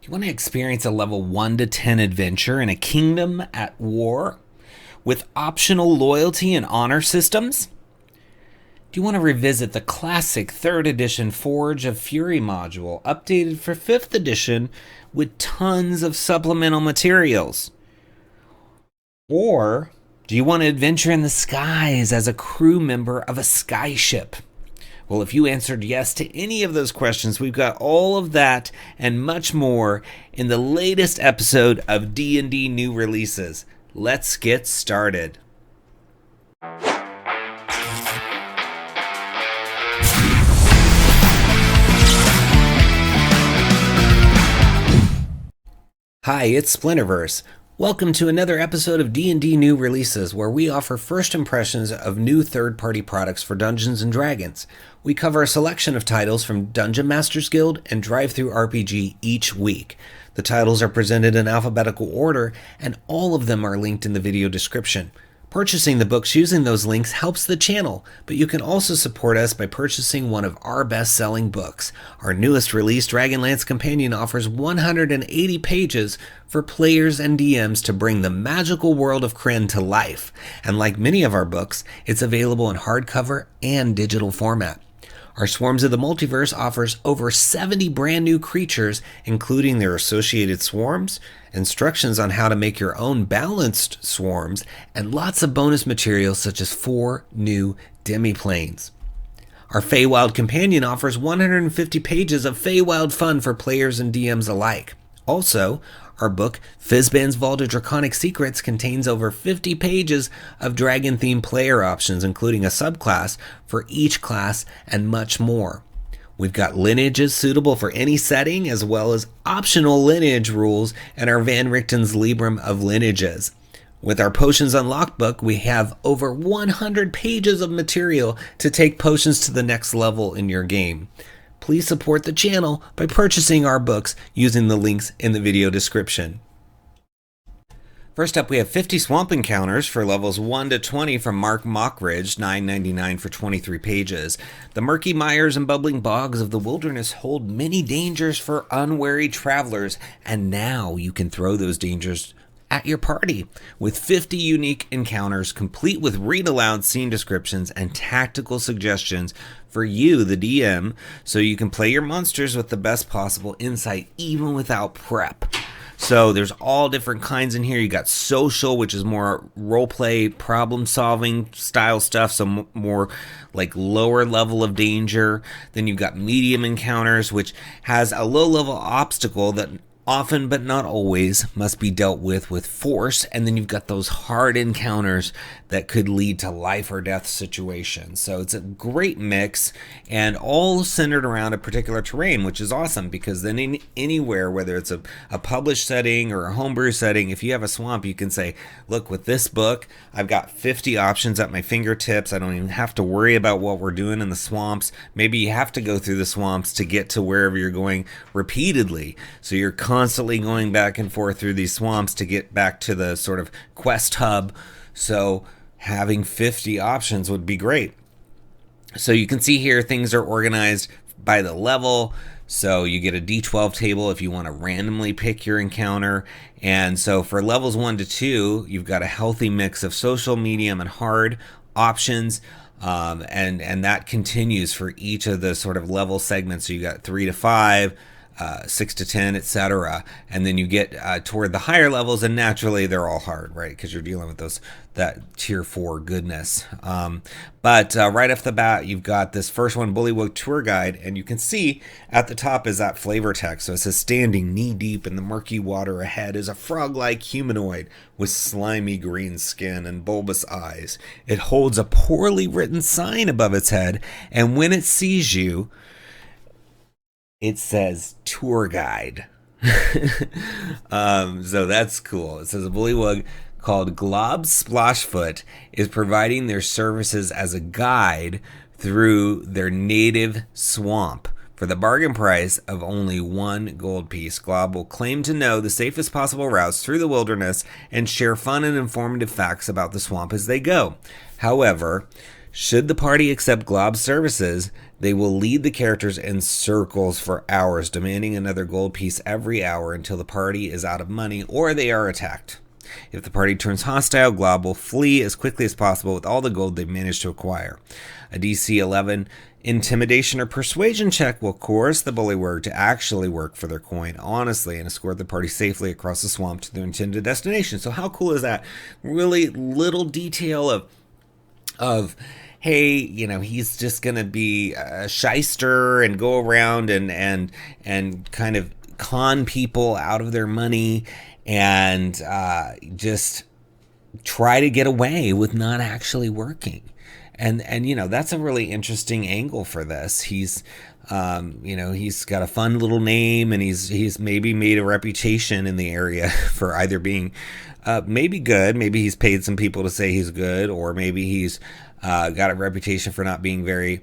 You want to experience a level 1 to 10 adventure in a kingdom at war with optional loyalty and honor systems? Do you want to revisit the classic 3rd edition Forge of Fury module, updated for 5th edition with tons of supplemental materials? Or do you want to adventure in the skies as a crew member of a skyship? Well, if you answered yes to any of those questions, we've got all of that and much more in the latest episode of D&D New Releases. Let's get started. Hi, it's Splinterverse. Welcome to another episode of D&D New Releases, where we offer first impressions of new third-party products for Dungeons & Dragons. We cover a selection of titles from Dungeon Masters Guild and DriveThruRPG each week. The titles are presented in alphabetical order, and all of them are linked in the video description. Purchasing the books using those links helps the channel, but you can also support us by purchasing one of our best-selling books. Our newest release, Dragonlance Companion, offers 180 pages for players and DMs to bring the magical world of Krynn to life. And like many of our books, it's available in hardcover and digital format. Our Swarms of the Multiverse offers over 70 brand new creatures, including their associated swarms, instructions on how to make your own balanced swarms, and lots of bonus materials such as 4 new demiplanes. Our Feywild Companion offers 150 pages of Feywild fun for players and DMs alike. Also, our book, Fizban's Vault of Draconic Secrets, contains over 50 pages of dragon-themed player options, including a subclass for each class and much more. We've got lineages suitable for any setting, as well as optional lineage rules in our Van Richten's Librum of Lineages. With our Potions Unlocked book, we have over 100 pages of material to take potions to the next level in your game. Please support the channel by purchasing our books using the links in the video description. First up, we have 50 Swamp Encounters for levels 1 to 20 from Mark Mockridge, $9.99 for 23 pages. The murky mires and bubbling bogs of the wilderness hold many dangers for unwary travelers, and now you can throw those dangers at your party with 50 unique encounters, complete with read-aloud scene descriptions and tactical suggestions for you, the DM, so you can play your monsters with the best possible insight even without prep. So there's all different kinds in here. You got social, which is more roleplay, problem-solving style stuff, so more like lower level of danger. Then you've got medium encounters, which has a low-level obstacle that often, but not always, must be dealt with force. And then you've got those hard encounters that could lead to life or death situations. So it's a great mix, and all centered around a particular terrain, which is awesome, because then anywhere, whether it's a published setting or a homebrew setting, if you have a swamp, you can say, look, with this book, I've got 50 options at my fingertips. I don't even have to worry about what we're doing in the swamps. Maybe you have to go through the swamps to get to wherever you're going repeatedly. So you're constantly going back and forth through these swamps to get back to the sort of quest hub. So having 50 options would be great. So you can see here things are organized by the level. So you get a D12 table if you want to randomly pick your encounter. And so for levels 1 to 2, you've got a healthy mix of social, medium, and hard options. And that continues for each of the sort of level segments. So you got 3 to 5, 6 to 10, etc. And then you get toward the higher levels, and naturally they're all hard, right? Because you're dealing with that tier 4 goodness. But right off the bat, you've got this first one, Bullywug Tour Guide, and you can see at the top is that flavor text. So it says, standing knee deep in the murky water ahead is a frog-like humanoid with slimy green skin and bulbous eyes. It holds a poorly written sign above its head, and when it sees you, it says tour guide. So that's cool. It says a bullywug called Glob Splashfoot is providing their services as a guide through their native swamp. For the bargain price of only 1 gold piece, Glob will claim to know the safest possible routes through the wilderness and share fun and informative facts about the swamp as they go. However, Should the party accept Glob's services, they will lead the characters in circles for hours, demanding another gold piece every hour until the party is out of money or they are attacked. If the party turns hostile, Glob will flee as quickly as possible with all the gold they've managed to acquire. A DC 11 intimidation or persuasion check will coerce the bullywug to actually work for their coin honestly and escort the party safely across the swamp to their intended destination. So how cool is that? Really little detail of hey, you know, he's just going to be a shyster and go around and kind of con people out of their money and just try to get away with not actually working. And you know, that's a really interesting angle for this. He's you know, he's got a fun little name, and he's maybe made a reputation in the area for either being maybe good, maybe he's paid some people to say he's good, or maybe he's got a reputation for not being very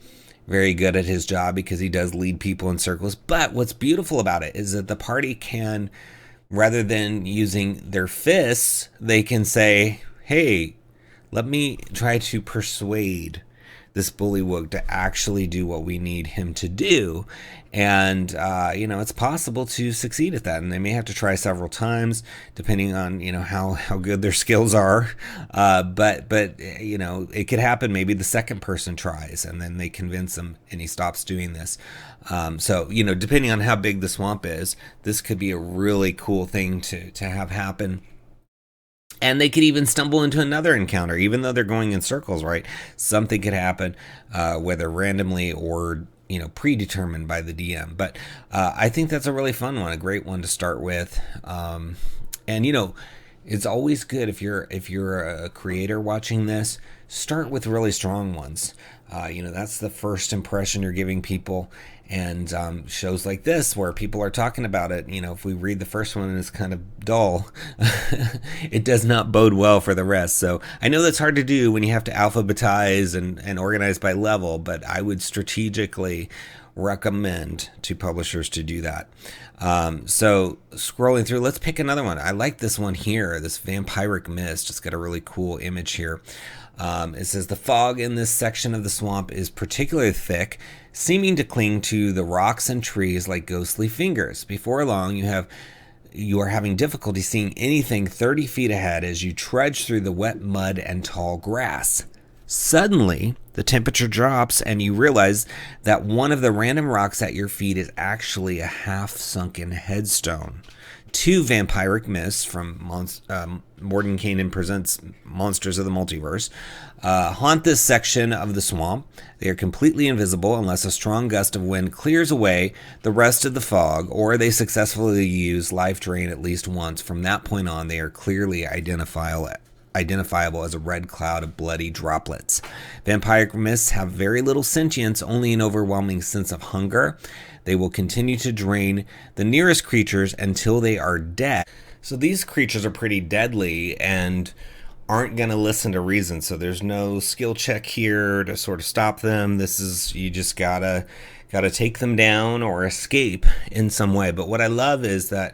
good at his job because he does lead people in circles. But what's beautiful about it is that the party can, rather than using their fists, they can say, hey, let me try to persuade this bullywug to actually do what we need him to do. And, you know, it's possible to succeed at that. And they may have to try several times, depending on, you know, how good their skills are. But you know, it could happen. Maybe the second person tries and then they convince him and he stops doing this. So, you know, depending on how big the swamp is, this could be a really cool thing to have happen. And they could even stumble into another encounter, even though they're going in circles, right? Something could happen, whether randomly or, you know, predetermined by the DM. But I think that's a really fun one, a great one to start with. And, you know, it's always good if you're a creator watching this, start with really strong ones. You know, that's the first impression you're giving people. And shows like this where people are talking about it, you know, if we read the first one and it's kind of dull, it does not bode well for the rest. So I know that's hard to do when you have to alphabetize and organize by level, but I would strategically recommend to publishers to do that. So scrolling through, let's pick another one. I like this one here, this Vampiric Mist. It's got a really cool image here. It says the fog in this section of the swamp is particularly thick, seeming to cling to the rocks and trees like ghostly fingers. Before long, you are having difficulty seeing anything 30 feet ahead as you trudge through the wet mud and tall grass. Suddenly, the temperature drops and you realize that one of the random rocks at your feet is actually a half-sunken headstone. Two vampiric mists from Mordenkainen Presents Monsters of the Multiverse haunt this section of the swamp. They are completely invisible unless a strong gust of wind clears away the rest of the fog, or they successfully use life drain at least once. From that point on, they are clearly identifiable as a red cloud of bloody droplets. Vampiric mists have very little sentience, only an overwhelming sense of hunger. They will continue to drain the nearest creatures until they are dead. So these creatures are pretty deadly and aren't going to listen to reason. So there's no skill check here to sort of stop them. This is, you just gotta take them down or escape in some way. But what I love is that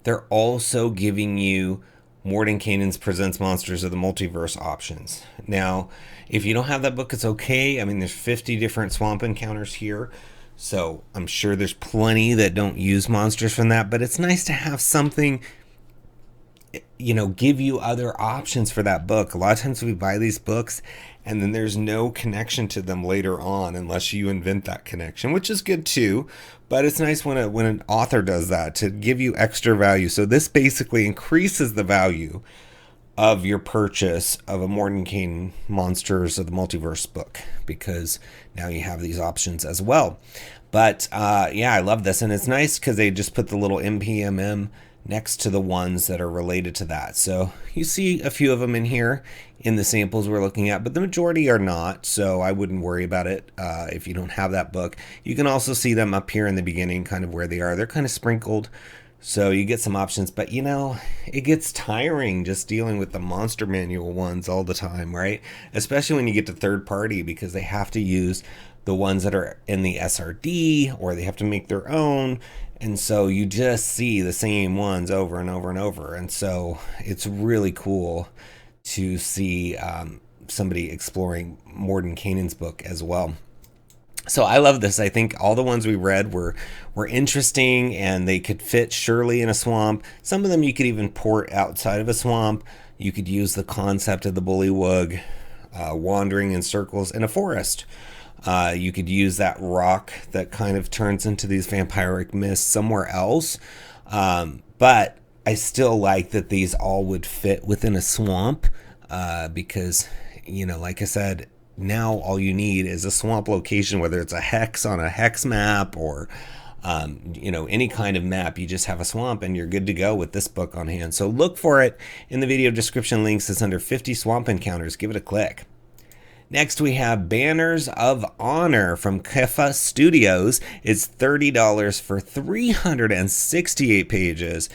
they're also giving you Mordenkainen's Presents Monsters of the Multiverse options. Now, if you don't have that book, it's okay. I mean, there's 50 different swamp encounters here. So I'm sure there's plenty that don't use monsters from that, but it's nice to have something, you know, give you other options for that book. A lot of times we buy these books and then there's no connection to them later on unless you invent that connection, which is good too. But it's nice when an author does that to give you extra value. So this basically increases the value of your purchase of a Mordenkainen Monsters of the Multiverse book, because now you have these options as well. But yeah, I love this, and it's nice because they just put the little MPMM next to the ones that are related to that. So you see a few of them in here in the samples we're looking at, but the majority are not, so I wouldn't worry about it if you don't have that book. You can also see them up here in the beginning, kind of where they are. They're kind of sprinkled, so you get some options, but you know, it gets tiring just dealing with the monster manual ones all the time, right? Especially when you get to third party, because they have to use the ones that are in the SRD, or they have to make their own. And so you just see the same ones over and over and over. And so it's really cool to see somebody exploring Mordenkainen's book as well. So I love this. I think all the ones we read were interesting, and they could fit surely in a swamp. Some of them you could even port outside of a swamp. You could use the concept of the bullywug wandering in circles in a forest. You could use that rock that kind of turns into these vampiric mists somewhere else. But I still like that these all would fit within a swamp because, like I said, now all you need is a swamp location, whether it's a hex on a hex map or any kind of map. You just have a swamp and you're good to go with this book on hand. So look for it in the video description links. It's under 50 swamp encounters. Give it a click. Next, we have Banners of Honor from Kefa Studios. It's $30 for 368 pages.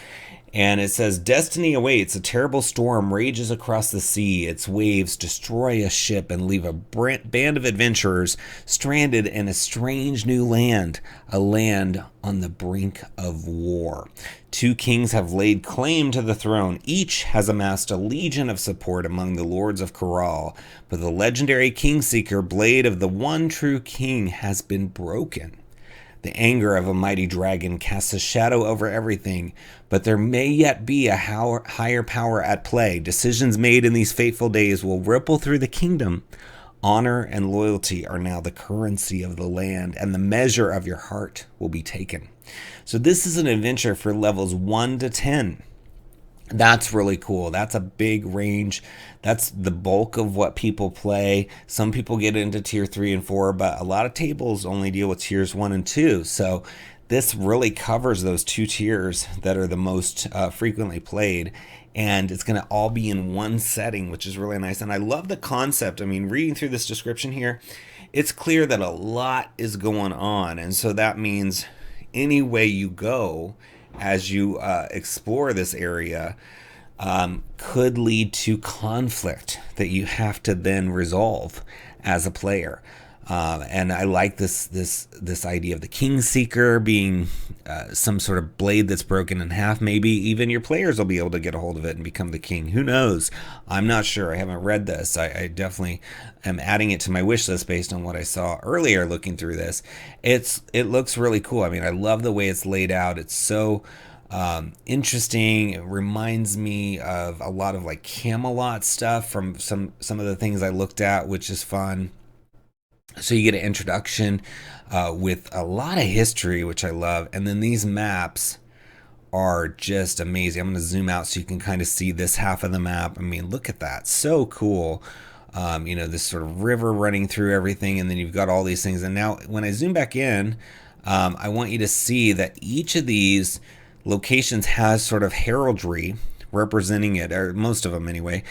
And it says, destiny awaits. A terrible storm rages across the sea. Its waves destroy a ship and leave a band of adventurers stranded in a strange new land, a land on the brink of war. Two kings have laid claim to the throne. Each has amassed a legion of support among the lords of Kharal. But the legendary Kingseeker blade of the one true king has been broken. The anger of a mighty dragon casts a shadow over everything, but there may yet be a higher power at play. Decisions made in these fateful days will ripple through the kingdom. Honor and loyalty are now the currency of the land, and the measure of your heart will be taken. So this is an adventure for levels 1 to 10. That's really cool. That's a big range. That's the bulk of what people play. Some people get into tier 3 and 4, but a lot of tables only deal with tiers 1 and 2. So this really covers those two tiers that are the most frequently played. And it's going to all be in one setting, which is really nice. And I love the concept. I mean, reading through this description here, it's clear that a lot is going on. And so that means any way you go as you explore this area could lead to conflict that you have to then resolve as a player. And I like this idea of the Kingseeker being some sort of blade that's broken in half. Maybe even your players will be able to get a hold of it and become the king. Who knows? I'm not sure. I haven't read this. I definitely am adding it to my wish list based on what I saw earlier looking through this. It looks really cool. I mean, I love the way it's laid out. It's so interesting. It reminds me of a lot of like Camelot stuff from some of the things I looked at, which is fun. So you get an introduction with a lot of history, which I love. And then these maps are just amazing. I'm going to zoom out so you can kind of see this half of the map. I mean, look at that. So cool. This sort of river running through everything. And then you've got all these things. And now when I zoom back in, I want you to see that each of these locations has sort of heraldry representing it, or most of them anyway.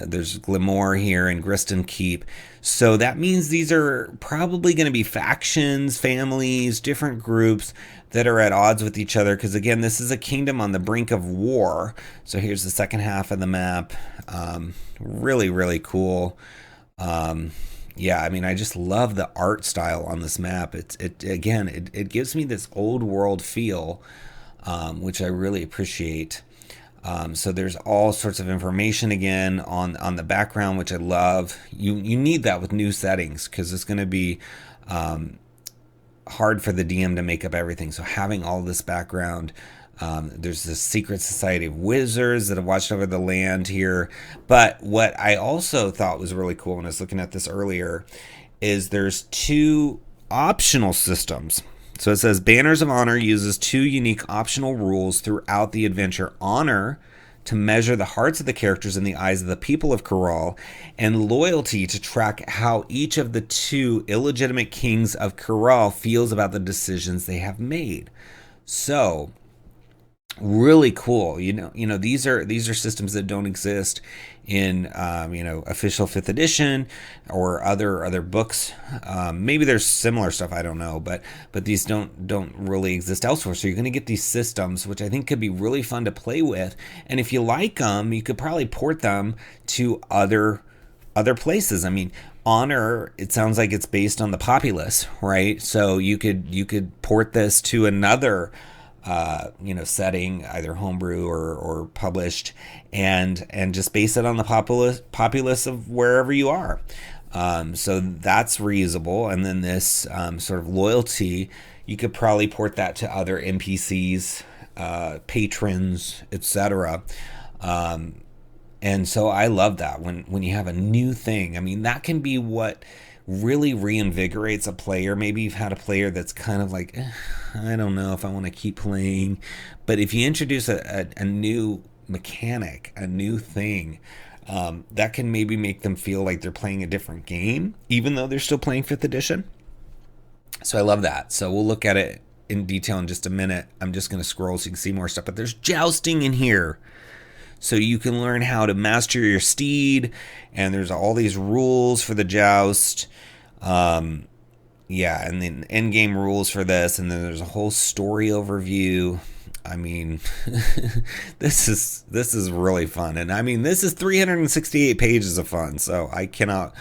There's Glimmer here and Griston Keep. So that means these are probably going to be factions, families, different groups that are at odds with each other. Because again, this is a kingdom on the brink of war. So here's the second half of the map. Really, really cool. Yeah, I mean, I just love the art style on this map. It gives me this old world feel, which I really appreciate. So there's all sorts of information again on the background, which I love. You need that with new settings because it's going to be hard for the DM to make up everything. So having all this background, there's this secret society of wizards that have watched over the land here. But what I also thought was really cool when I was looking at this earlier is there's two optional systems. So it says Banners of Honor uses two unique optional rules throughout the adventure. Honor to measure the hearts of the characters in the eyes of the people of Kharal, and loyalty to track how each of the two illegitimate kings of Kharal feels about the decisions they have made. So really cool. These are systems that don't exist in official 5th edition or other books. Maybe there's similar stuff, I don't know, but these don't really exist elsewhere. So you're going to get these systems, which I think could be really fun to play with. And if you like them, you could probably port them to other places. I mean, Honor, it sounds like it's based on the populace, right? So you could port this to another setting, either homebrew or published, and just base it on the populace of wherever you are. So that's reusable. And then this sort of loyalty, you could probably port that to other NPCs, patrons, etc. And so I love that when you have a new thing. I mean, that can be what really reinvigorates a player. Maybe you've had a player that's kind of like, I don't know if I want to keep playing. But if you introduce a new mechanic, a new thing, that can maybe make them feel like they're playing a different game, even though they're still playing 5th edition. So I love that. So we'll look at it in detail in just a minute. I'm just going to scroll so you can see more stuff. But there's jousting in here. So you can learn how to master your steed, and there's all these rules for the joust. And then end-game rules for this, and then there's a whole story overview. I mean, this is really fun. And I mean, this is 368 pages of fun, so I cannot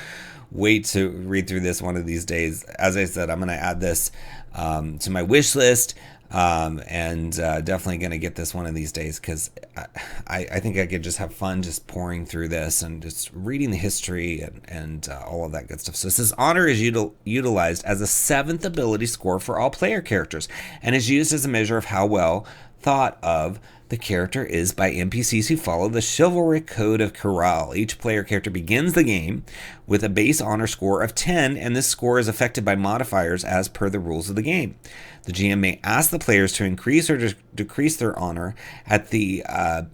wait to read through this one of these days. As I said, I'm going to add this to my wish list. And definitely going to get this one of these days, because I think I could just have fun just pouring through this and just reading the history and all of that good stuff. So it says honor is utilized as a 7th ability score for all player characters and is used as a measure of how well thought of the character is by NPCs who follow the chivalric code of Ḥ'rāл. Each player character begins the game with a base honor score of 10, and this score is affected by modifiers as per the rules of the game. The GM may ask the players to increase or decrease their honor at the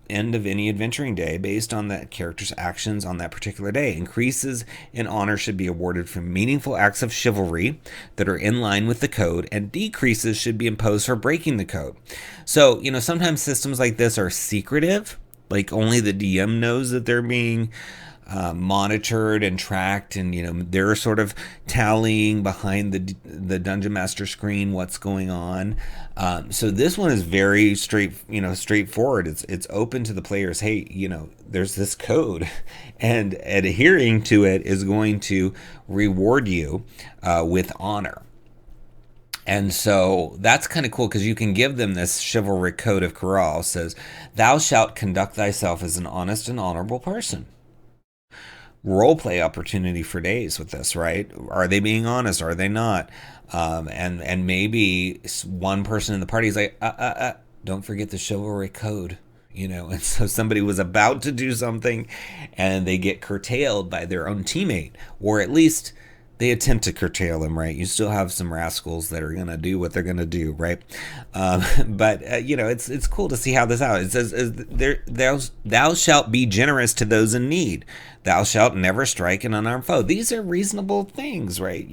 end of any adventuring day based on the character's actions on that particular day. Increases in honor should be awarded for meaningful acts of chivalry that are in line with the code, and decreases should be imposed for breaking the code. So, sometimes systems like this are secretive, like only the DM knows that they're being monitored and tracked, and they're sort of tallying behind the dungeon master screen what's going on. So this one is very straightforward. It's open to the players. Hey, there's this code, and adhering to it is going to reward you with honor. And so that's kind of cool, because you can give them this chivalric code of Ḥ'rāl. Says, "Thou shalt conduct thyself as an honest and honorable person." Role play opportunity for days with this, right? Are they being honest? Are they not? And maybe one person in the party is like, don't forget the chivalry code, and so somebody was about to do something and they get curtailed by their own teammate, or at least they attempt to curtail them, right? You still have some rascals that are going to do what they're going to do, right? But it's cool to see how this out. It says, thou shalt be generous to those in need. Thou shalt never strike an unarmed foe. These are reasonable things, right?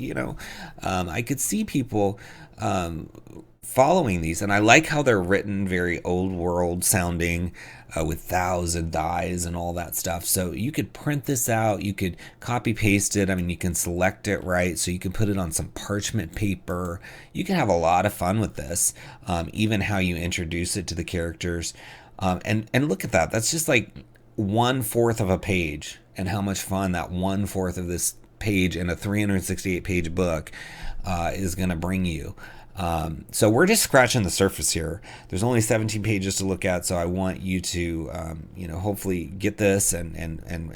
I could see people following these, and I like how they're written very old world sounding, with thous and thys and all that stuff. So you could print this out, you could copy paste it. I mean, you can select it, right? So you can put it on some parchment paper. You can have a lot of fun with this, even how you introduce it to the characters. And look at that. That's just like 1/4 of a page, and how much fun that 1/4 of this page in a 368 page book is going to bring you. So we're just scratching the surface here. There's only 17 pages to look at, so I want you to, hopefully get this and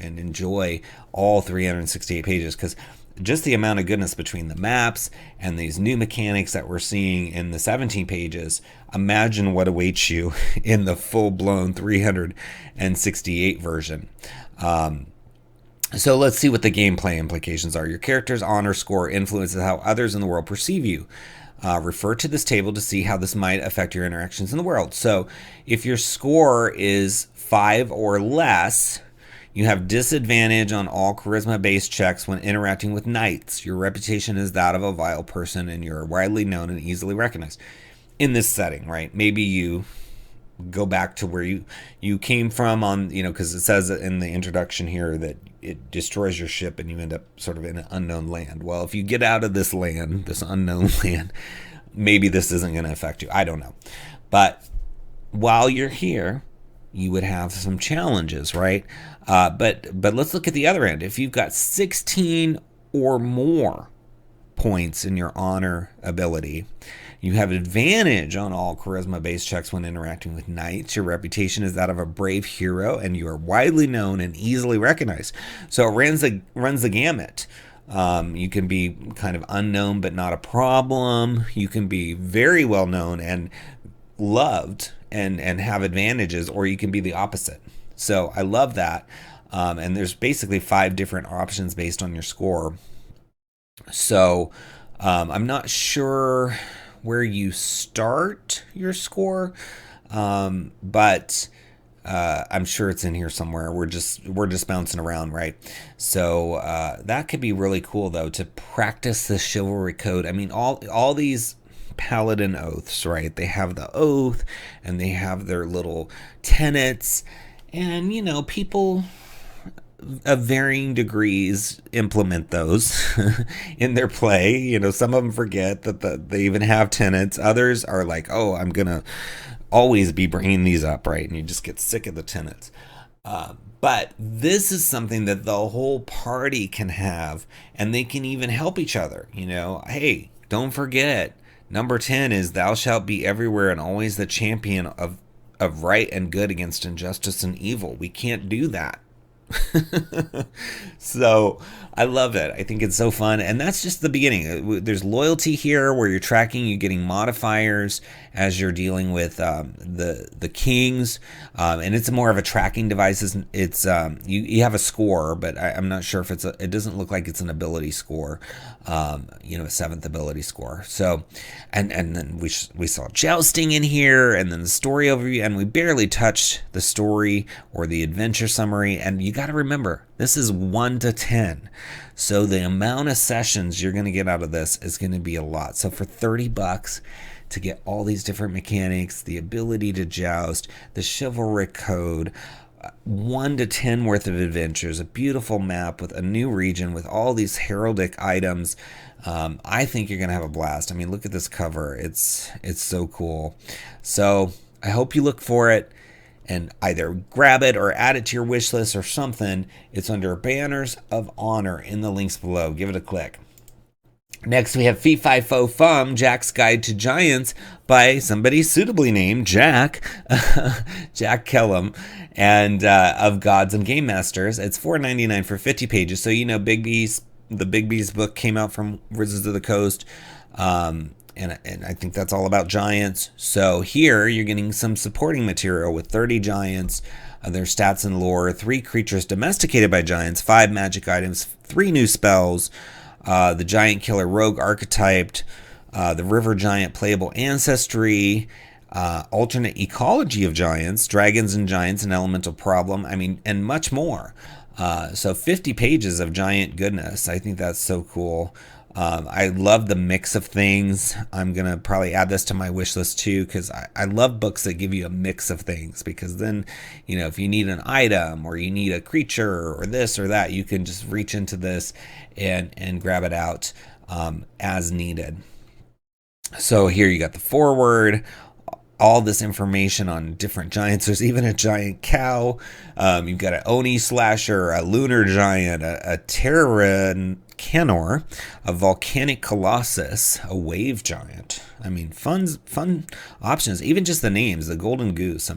enjoy all 368 pages, because just the amount of goodness between the maps and these new mechanics that we're seeing in the 17 pages, imagine what awaits you in the full-blown 368 version. So let's see what the gameplay implications are. Your character's honor score influences how others in the world perceive you. Refer to this table to see how this might affect your interactions in the world. So if your score is 5 or less, you have disadvantage on all charisma-based checks when interacting with knights. Your reputation is that of a vile person, and you're widely known and easily recognized. In this setting, right? Maybe you go back to where you came from on, because it says in the introduction here that it destroys your ship and you end up sort of in an unknown land. Well, if you get out of this land, this unknown land, maybe this isn't going to affect you. I don't know. But while you're here, you would have some challenges, right? But let's look at the other end. If you've got 16 or more points in your honor ability, You have advantage on all charisma-based checks when interacting with knights. Your reputation is that of a brave hero, and you are widely known and easily recognized. So it runs the gamut. You can be kind of unknown but not a problem. You can be very well known and loved and have advantages, or you can be the opposite. So I love that. And there's basically 5 different options based on your score. So I'm not sure where you start your score, but I'm sure it's in here somewhere. We're just bouncing around, right? So that could be really cool, though, to practice the chivalry code. I mean, all these paladin oaths, right? They have the oath, and they have their little tenets, and people of varying degrees implement those in their play. Some of them forget that they even have tenets. Others are like, oh, I'm gonna always be bringing these up, right? And you just get sick of the tenets. But this is something that the whole party can have, and they can even help each other. Hey, don't forget, number 10 is thou shalt be everywhere and always the champion of right and good against injustice and evil. We can't do that. So I love it. I think it's so fun, and that's just the beginning. There's loyalty here where you're tracking, you're getting modifiers as you're dealing with the kings, and it's more of a tracking device. It's you have a score, but I'm not sure if it doesn't look like it's an ability score, a 7th ability score. So and then we saw jousting in here, and then the story overview, and we barely touched the story or the adventure summary. And you got to remember, this is 1 to 10. So the amount of sessions you're going to get out of this is going to be a lot. So for $30 to get all these different mechanics, the ability to joust, the chivalric code, 1 to 10 worth of adventures, a beautiful map with a new region with all these heraldic items, I think you're going to have a blast. I mean, look at this cover. It's so cool. So I hope you look for it and either grab it or add it to your wish list or something. It's under Banners of Honor in the links below. Give it a click. Next, we have Fi Fo Fum, Jack's Guide to Giants by somebody suitably named Jack, Jack Kellum, and of Gods and Game Masters. It's $4.99 for 50 pages. So, Big B's, the Big B's book came out from Wizards of the Coast. And I think that's all about giants. So here you're getting some supporting material with 30 giants, their stats and lore, 3 creatures domesticated by giants, 5 magic items, 3 new spells, the giant killer rogue archetyped, the river giant playable ancestry, alternate ecology of giants, dragons and giants, an elemental problem, and much more. So 50 pages of giant goodness. I think that's so cool. I love the mix of things. I'm going to probably add this to my wish list too, because I love books that give you a mix of things, because then, if you need an item or you need a creature or this or that, you can just reach into this and grab it out as needed. So here you got the foreword, all this information on different giants. There's even a giant cow. You've got an Oni slasher, a lunar giant, a Terran Canor, a volcanic colossus, a wave giant. Fun options. Even just the names, the golden goose.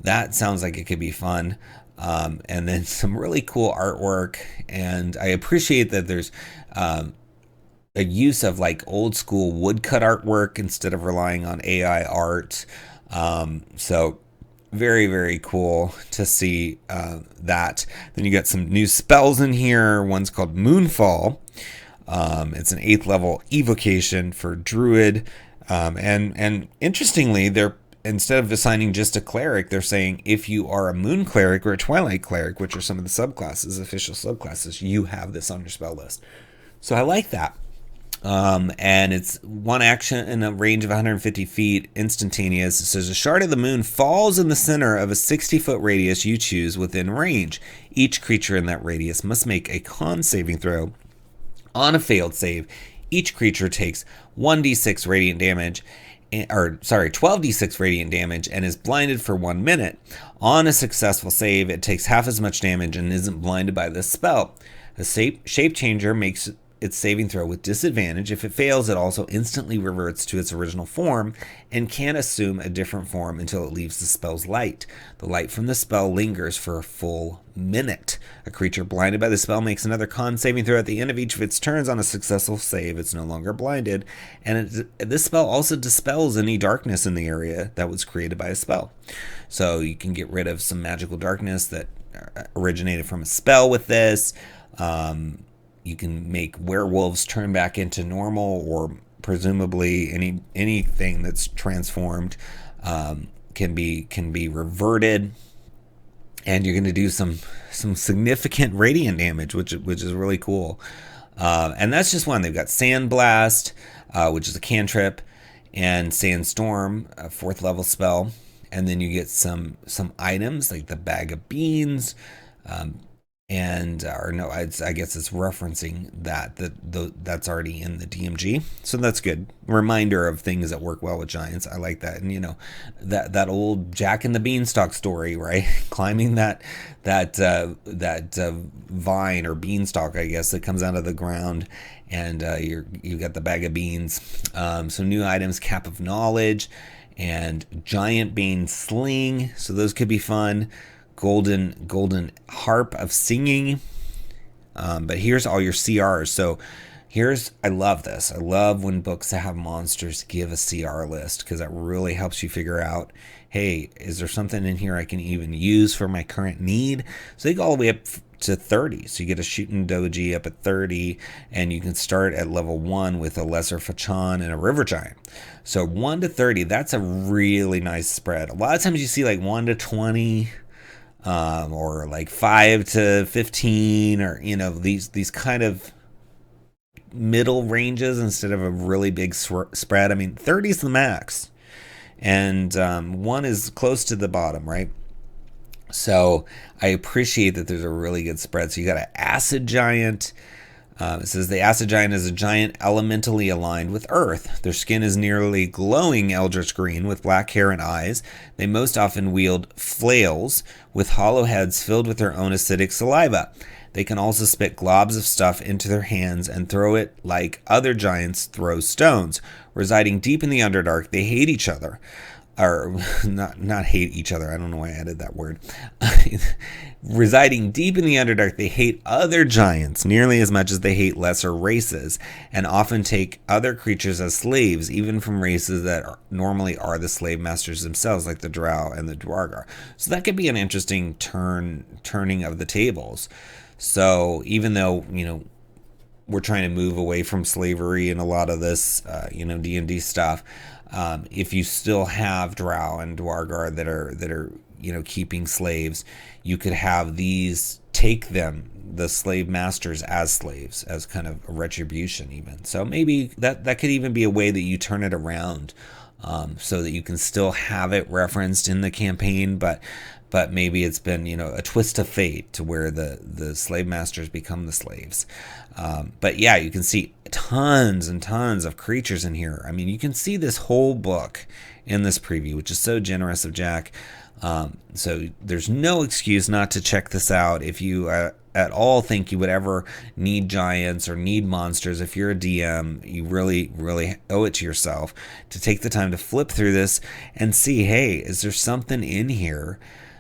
That sounds like it could be fun. And then some really cool artwork. And I appreciate that there's a use of like old school woodcut artwork instead of relying on AI art. So very, very cool to see that. Then you got some new spells in here. One's called Moonfall. It's an 8th level evocation for druid. And interestingly, they're, instead of assigning just a cleric, they're saying if you are a moon cleric or a twilight cleric, which are some of the subclasses, official subclasses, you have this on your spell list. So I like that. And it's 1 action in a range of 150 feet, instantaneous. It says a shard of the moon falls in the center of a 60-foot radius you choose within range. Each creature in that radius must make a con saving throw. On a failed save, each creature takes 1d6 radiant damage, 12d6 radiant damage, and is blinded for 1 minute. On a successful save, it takes half as much damage and isn't blinded by this spell. A shape changer makes its saving throw with disadvantage. If it fails, it also instantly reverts to its original form and can't assume a different form until it leaves the spell's light. The light from the spell lingers for a full minute. A creature blinded by the spell makes another con saving throw at the end of each of its turns. On a successful save, it's no longer blinded. And this spell also dispels any darkness in the area that was created by a spell. So you can get rid of some magical darkness that originated from a spell with this. You can make werewolves turn back into normal, or presumably anything that's transformed can be reverted, and you're going to do some significant radiant damage, which is really cool. And that's just one. They've got Sandblast, which is a cantrip, and Sandstorm, a 4th level spell, and then you get some items like the Bag of Beans. I guess it's referencing that's already in the DMG, so that's good. Reminder of things that work well with giants. I like that, and that old Jack and the Beanstalk story, right? Climbing that vine or beanstalk, I guess, that comes out of the ground, and you got the Bag of Beans. Some new items: Cap of Knowledge and Giant Bane Sling. So those could be fun. Golden Harp of Singing. But here's all your CRs. So I love this. I love when books that have monsters give a CR list, because that really helps you figure out, hey, is there something in here I can even use for my current need? So they go all the way up to 30. So you get a Shooting Doji up at 30, and you can start at level 1 with a Lesser Fachan and a River Giant. So 1 to 30, that's a really nice spread. A lot of times you see like 1 to 20, or like 5 to 15, or these kind of middle ranges instead of a really big spread. I mean, 30 is the max, and 1 is close to the bottom, right? So I appreciate that there's a really good spread. So you got an Acid Giant. It says the Acid Giant is a giant elementally aligned with Earth. Their skin is nearly glowing eldritch green with black hair and eyes. They most often wield flails with hollow heads filled with their own acidic saliva. They can also spit globs of stuff into their hands and throw it like other giants throw stones. Residing deep in the Underdark, they hate each other. Or not hate each other. I don't know why I added that word. Residing deep in the Underdark, they hate other giants nearly as much as they hate lesser races, and often take other creatures as slaves, even from races that normally are the slave masters themselves, like the Drow and the Dwargar. So that could be an interesting turning of the tables. So even though, we're trying to move away from slavery and a lot of this, D&D stuff, if you still have Drow and Dwargar that are keeping slaves, you could have these take them, the slave masters, as slaves, as kind of a retribution even. So maybe that could even be a way that you turn it around, so that you can still have it referenced in the campaign, but maybe it's been, a twist of fate to where the slave masters become the slaves. But yeah, you can see tons and tons of creatures in here. I mean, you can see this whole book in this preview, which is so generous of Jack. So there's no excuse not to check this out. If you at all think you would ever need giants or need monsters, if you're a DM, you really, really owe it to yourself to take the time to flip through this and see, hey, is there something in here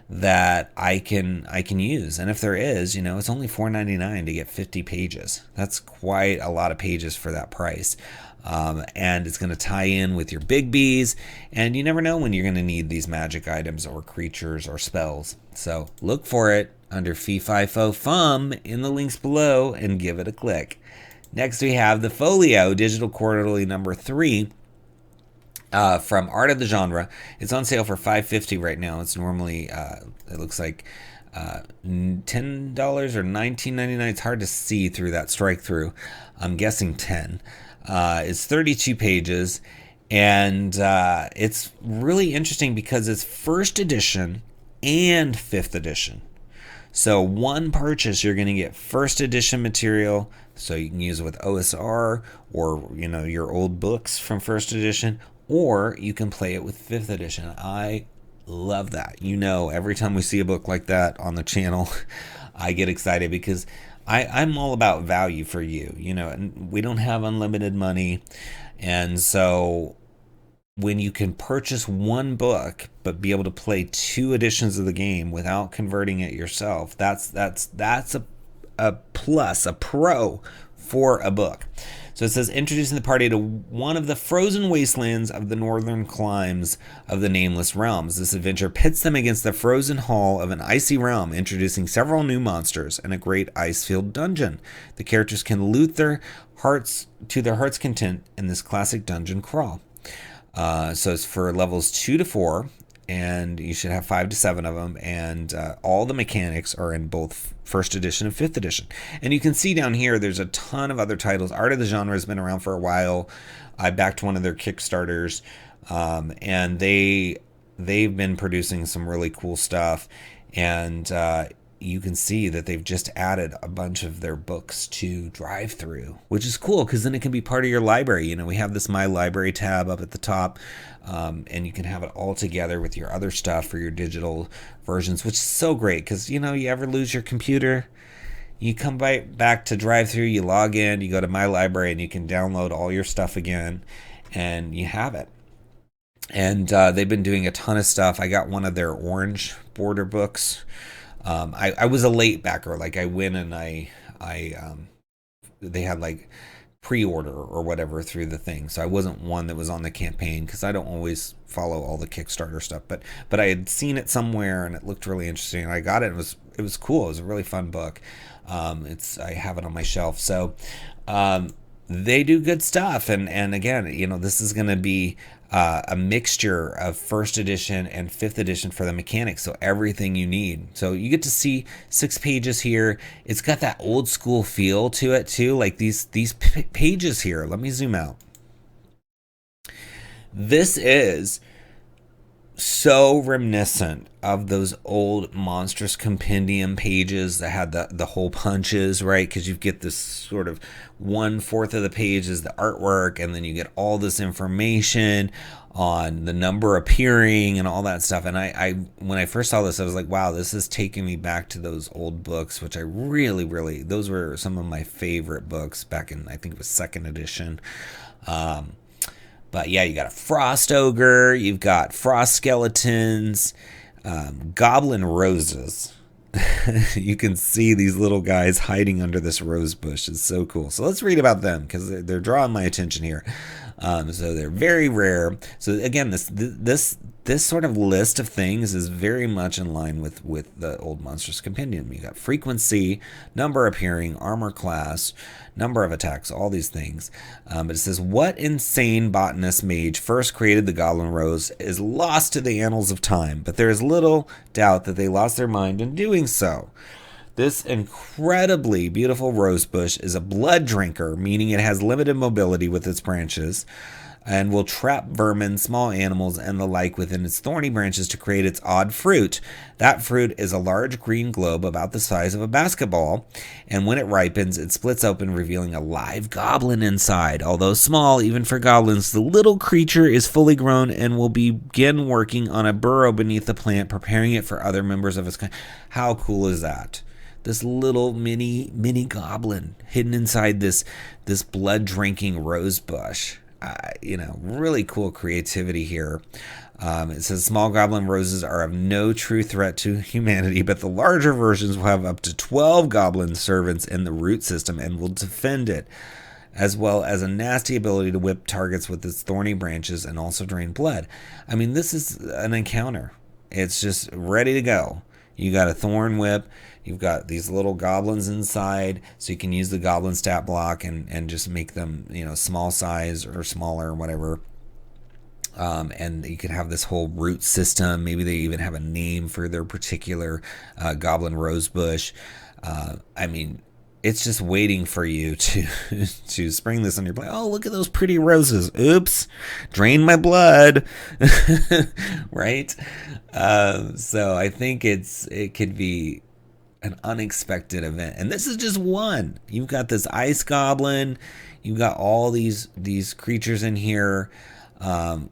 that I can use? And if there is, it's only $4.99 to get 50 pages. That's quite a lot of pages for that price. And it's going to tie in with your big Bs, and you never know when you're going to need these magic items or creatures or spells. So look for it under Fi Fo Fum in the links below and give it a click. Next we have the Folio Digital Quarterly number 3. From Art of the Genre. It's on sale for $5.50 right now. It's normally, it looks like $10 or $19.99. It's hard to see through that strike through. I'm guessing 10. It's 32 pages, and it's really interesting because it's first edition and 5th edition. So one purchase, you're going to get first edition material, so you can use it with OSR or your old books from first edition, or you can play it with 5th edition. I love that. Every time we see a book like that on the channel, I get excited because I'm all about value for you, and we don't have unlimited money. And so when you can purchase one book but be able to play two editions of the game without converting it yourself, that's a plus, a pro for a book. So it says, introducing the party to one of the frozen wastelands of the northern climes of the Nameless Realms. This adventure pits them against the frozen hall of an icy realm, introducing several new monsters and a great ice-filled dungeon. The characters can loot their hearts to their heart's content in this classic dungeon crawl. So it's for levels 2 to 4, and you should have 5 to 7 of them, and all the mechanics are in both first edition and 5th edition. And you can see down here there's a ton of other titles. Art of the Genre has been around for a while. I backed one of their Kickstarters, and they've been producing some really cool stuff, and you can see that they've just added a bunch of their books to drive-through, which is cool because then it can be part of your library. We have this My Library tab up at the top, and you can have it all together with your other stuff for your digital versions, which is so great because, you ever lose your computer, you come back to drive-through, you log in, you go to My Library, and you can download all your stuff again, and you have it. And they've been doing a ton of stuff. I got one of their orange border books. I was a late backer. Like I went and they had like pre-order or whatever through the thing. So I wasn't one that was on the campaign because I don't always follow all the Kickstarter stuff. But I had seen it somewhere and it looked really interesting. And I got it. It was cool. It was a really fun book. I have it on my shelf. So they do good stuff. And again, this is going to be a mixture of first edition and 5th edition for the mechanics, so everything you need. So you get to see 6 pages here. It's got that old school feel to it too, like these pages here. Let me zoom out. This is so reminiscent of those old Monstrous Compendium pages that had the hole punches, right? Because you get this sort of 1/4 of the page is the artwork, and then you get all this information on the number appearing and all that stuff. And I when I first saw this, I was like, wow, this is taking me back to those old books, which I really, those were some of my favorite books back in, I think it was 2nd edition. But yeah, you got a Frost Ogre, you've got Frost Skeletons, Goblin Roses. You can see these little guys hiding under this rose bush. It's so cool. So let's read about them because they're drawing my attention here. So they're very rare. So again, this sort of list of things is very much in line with the old Monstrous Compendium. You got frequency, number appearing, armor class, number of attacks, all these things. But it says, what insane botanist mage first created the Goblin Rose is lost to the annals of time, but there is little doubt that they lost their mind in doing so. This incredibly beautiful rose bush is a blood drinker, meaning it has limited mobility with its branches, and will trap vermin, small animals, and the like within its thorny branches to create its odd fruit. That fruit is a large green globe about the size of a basketball, and when it ripens, it splits open, revealing a live goblin inside. Although small, even for goblins, the little creature is fully grown and will begin working on a burrow beneath the plant, preparing it for other members of its kind. How cool is that? This little mini goblin hidden inside this blood-drinking rose bush. Really cool creativity here. It says small goblin roses are of no true threat to humanity, but the larger versions will have up to 12 goblin servants in the root system and will defend it, as well as a nasty ability to whip targets with its thorny branches and also drain blood. I mean, this is an encounter. It's just ready to go. You got a thorn whip. You've got these little goblins inside, so you can use the goblin stat block and just make them, small size or smaller or whatever. And you can have this whole root system. Maybe they even have a name for their particular goblin rose bush. It's just waiting for you to spring this on your plate. Oh, look at those pretty roses. Oops, drain my blood. Right? So I think it could be an unexpected event. And this is just one. You've got this ice goblin. You've got all these creatures in here. And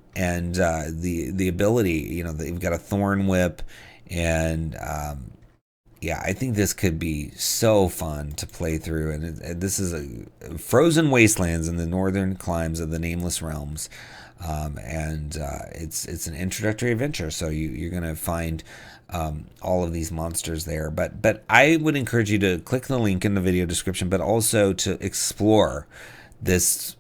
the ability, you've got a thorn whip and yeah, I think this could be so fun to play through. And this is a frozen wastelands in the northern climes of the Nameless Realms. It's an introductory adventure, so you're going to find all of these monsters there. But I would encourage you to click the link in the video description, but also to explore this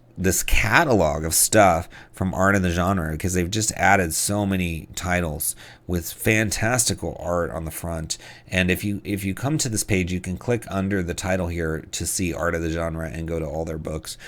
catalog of stuff from 𝙁𝙗𝙀𝙾, because they've just added so many titles with fantastical art on the front. And if you come to this page, you can click under the title here to see 𝙁𝙗𝙀𝙀 and go to all their books.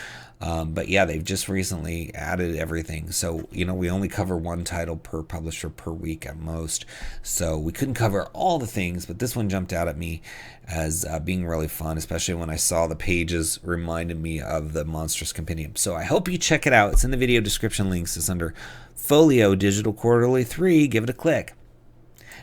But yeah, they've just recently added everything. So, we only cover one title per publisher per week at most. So we couldn't cover all the things, but this one jumped out at me as being really fun, especially when I saw the pages reminded me of the Monstrous Compendium. So I hope you check it out. It's in the video description links. It's under Folio Digital Quarterly 3. Give it a click.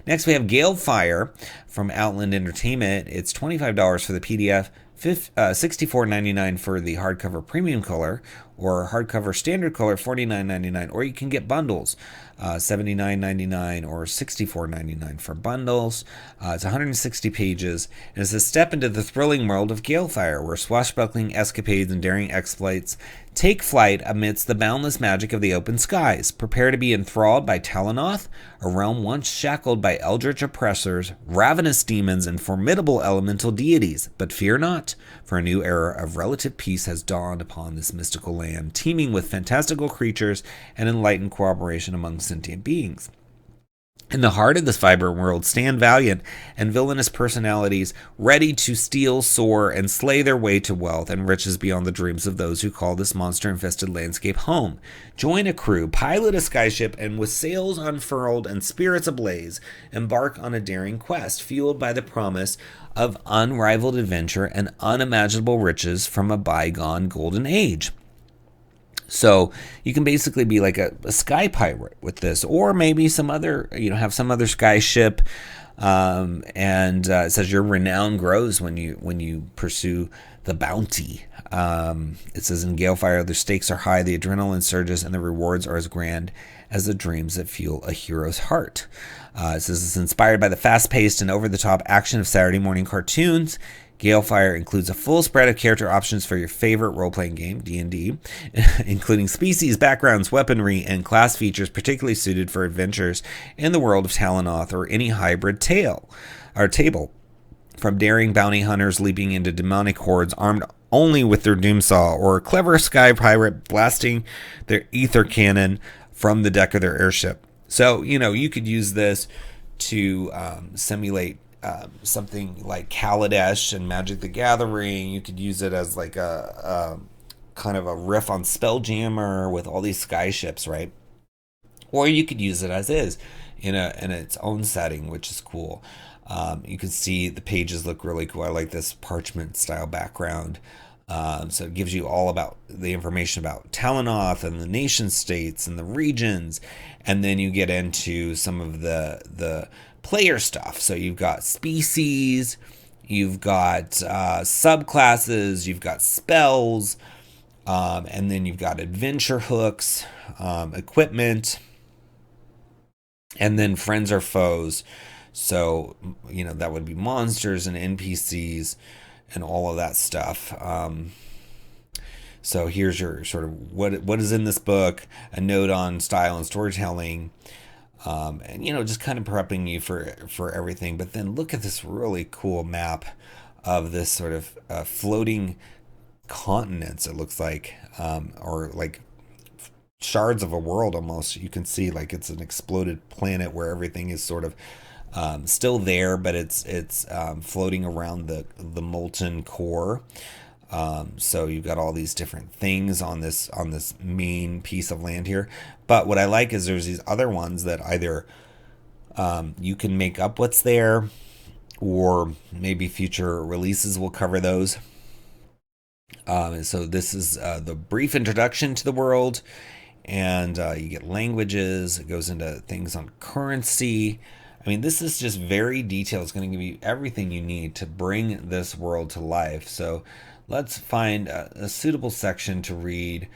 Next, we have Galefire from Outland Entertainment. It's $25 for the PDF, $64.99 for the hardcover premium color, or hardcover standard color, $49.99. Or you can get bundles, $79.99 or $64.99 for bundles. It's 160 pages, and it's a step into the thrilling world of Galefire, where swashbuckling escapades and daring exploits take flight amidst the boundless magic of the open skies. Prepare to be enthralled by 𝙁𝙁𝙀𝙀, a realm once shackled by eldritch oppressors, ravenous demons, and formidable elemental deities. But fear not, for a new era of relative peace has dawned upon this mystical land, teeming with fantastical creatures and enlightened cooperation among sentient beings. In the heart of this vibrant world stand valiant and villainous personalities, ready to steal, soar, and slay their way to wealth and riches beyond the dreams of those who call this monster-infested landscape home. Join a crew, pilot a skyship, and with sails unfurled and spirits ablaze, embark on a daring quest, fueled by the promise of unrivaled adventure and unimaginable riches from a bygone golden age. So you can basically be like a sky pirate with this, or maybe some other, have some other sky ship. It says your renown grows when you pursue the bounty. It says in Galefire, the stakes are high, the adrenaline surges, and the rewards are as grand as the dreams that fuel a hero's heart. It says it's inspired by the fast-paced and over-the-top action of Saturday morning cartoons. Galefire includes a full spread of character options for your favorite role-playing game, D&D, including species, backgrounds, weaponry, and class features particularly suited for adventures in the world of 𝙁𝙁𝙀 or any hybrid table. From daring bounty hunters leaping into demonic hordes armed only with their doomsaw, or a clever sky pirate blasting their ether cannon from the deck of their airship. So, you could use this to simulate something like Kaladesh and Magic the Gathering. You could use it as like a kind of a riff on Spelljammer with all these sky ships, right? Or you could use it as is in its own setting, which is cool. You can see the pages look really cool. I like this parchment style background. So it gives you all about the information about 𝙁𝙁𝙀 and the nation states and the regions, and then you get into some of the player stuff. So you've got species, you've got subclasses, you've got spells, and then you've got adventure hooks, equipment, and then friends or foes. So, that would be monsters and NPCs and all of that stuff. So here's your sort of what is in this book, a note on style and storytelling, and just kind of prepping you for everything. But then look at this really cool map of this sort of floating continents, it looks like, or like shards of a world almost. You can see like it's an exploded planet where everything is sort of still there, but it's floating around the molten core. So you've got all these different things on this main piece of land here. But what I like is there's these other ones that either you can make up what's there, or maybe future releases will cover those. So this is the brief introduction to the world, and you get languages. It goes into things on currency. I mean, this is just very detailed. It's going to give you everything you need to bring this world to life. So let's find a suitable section to read.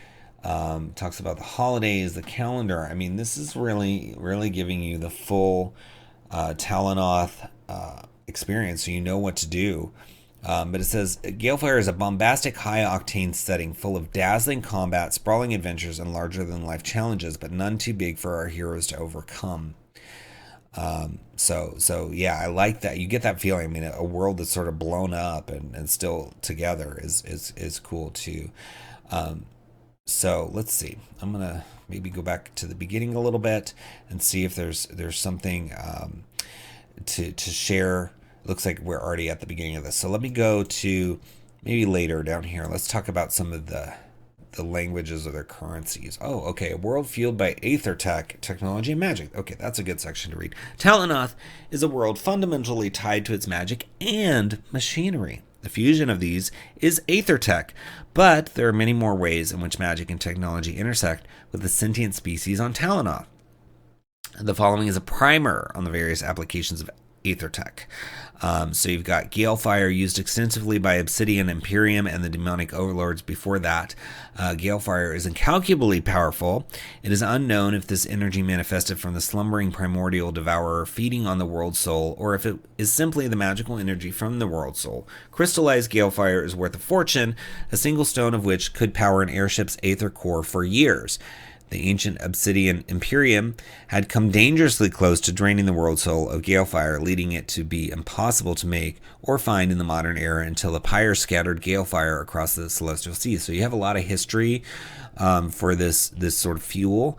Talks about the holidays, the calendar. I mean, this is really, really giving you the full 𝙁𝙁𝙀 experience, so you know what to do. But it says Galefire is a bombastic, high-octane setting full of dazzling combat, sprawling adventures, and larger-than-life challenges, but none too big for our heroes to overcome. So yeah, I like that. You get that feeling. I mean, a world that's sort of blown up and still together is cool too. So let's see. I'm gonna maybe go back to the beginning a little bit and see if there's something to share. Looks like we're already at the beginning of this. So let me go to maybe later down here. Let's talk about some of the languages of their currencies. Oh, okay. A world fueled by aether tech, technology, and magic. Okay, that's a good section to read. Talanoth is a world fundamentally tied to its magic and machinery. The fusion of these is aether tech, but there are many more ways in which magic and technology intersect with the sentient species on Talanoth. The following is a primer on the various applications of aether tech. So you've got Galefire, used extensively by Obsidian, Imperium, and the demonic overlords before that. Galefire is incalculably powerful. It is unknown if this energy manifested from the slumbering primordial devourer feeding on the world soul, or if it is simply the magical energy from the world soul. Crystallized Galefire is worth a fortune, a single stone of which could power an airship's aether core for years. The ancient Obsidian Imperium had come dangerously close to draining the world soul of Galefire, leading it to be impossible to make or find in the modern era until the pyre scattered Galefire across the celestial seas. So you have a lot of history for this sort of fuel,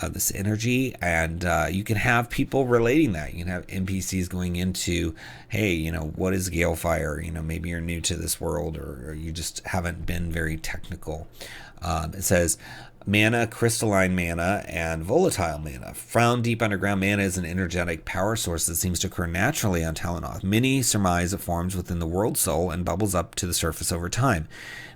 this energy, and you can have people relating that. You can have NPCs going into, hey, what is Galefire? Maybe you're new to this world, or you just haven't been very technical. It says, mana, crystalline mana, and volatile mana. Found deep underground, mana is an energetic power source that seems to occur naturally on Talanoth. Many surmise it forms within the world soul and bubbles up to the surface over time.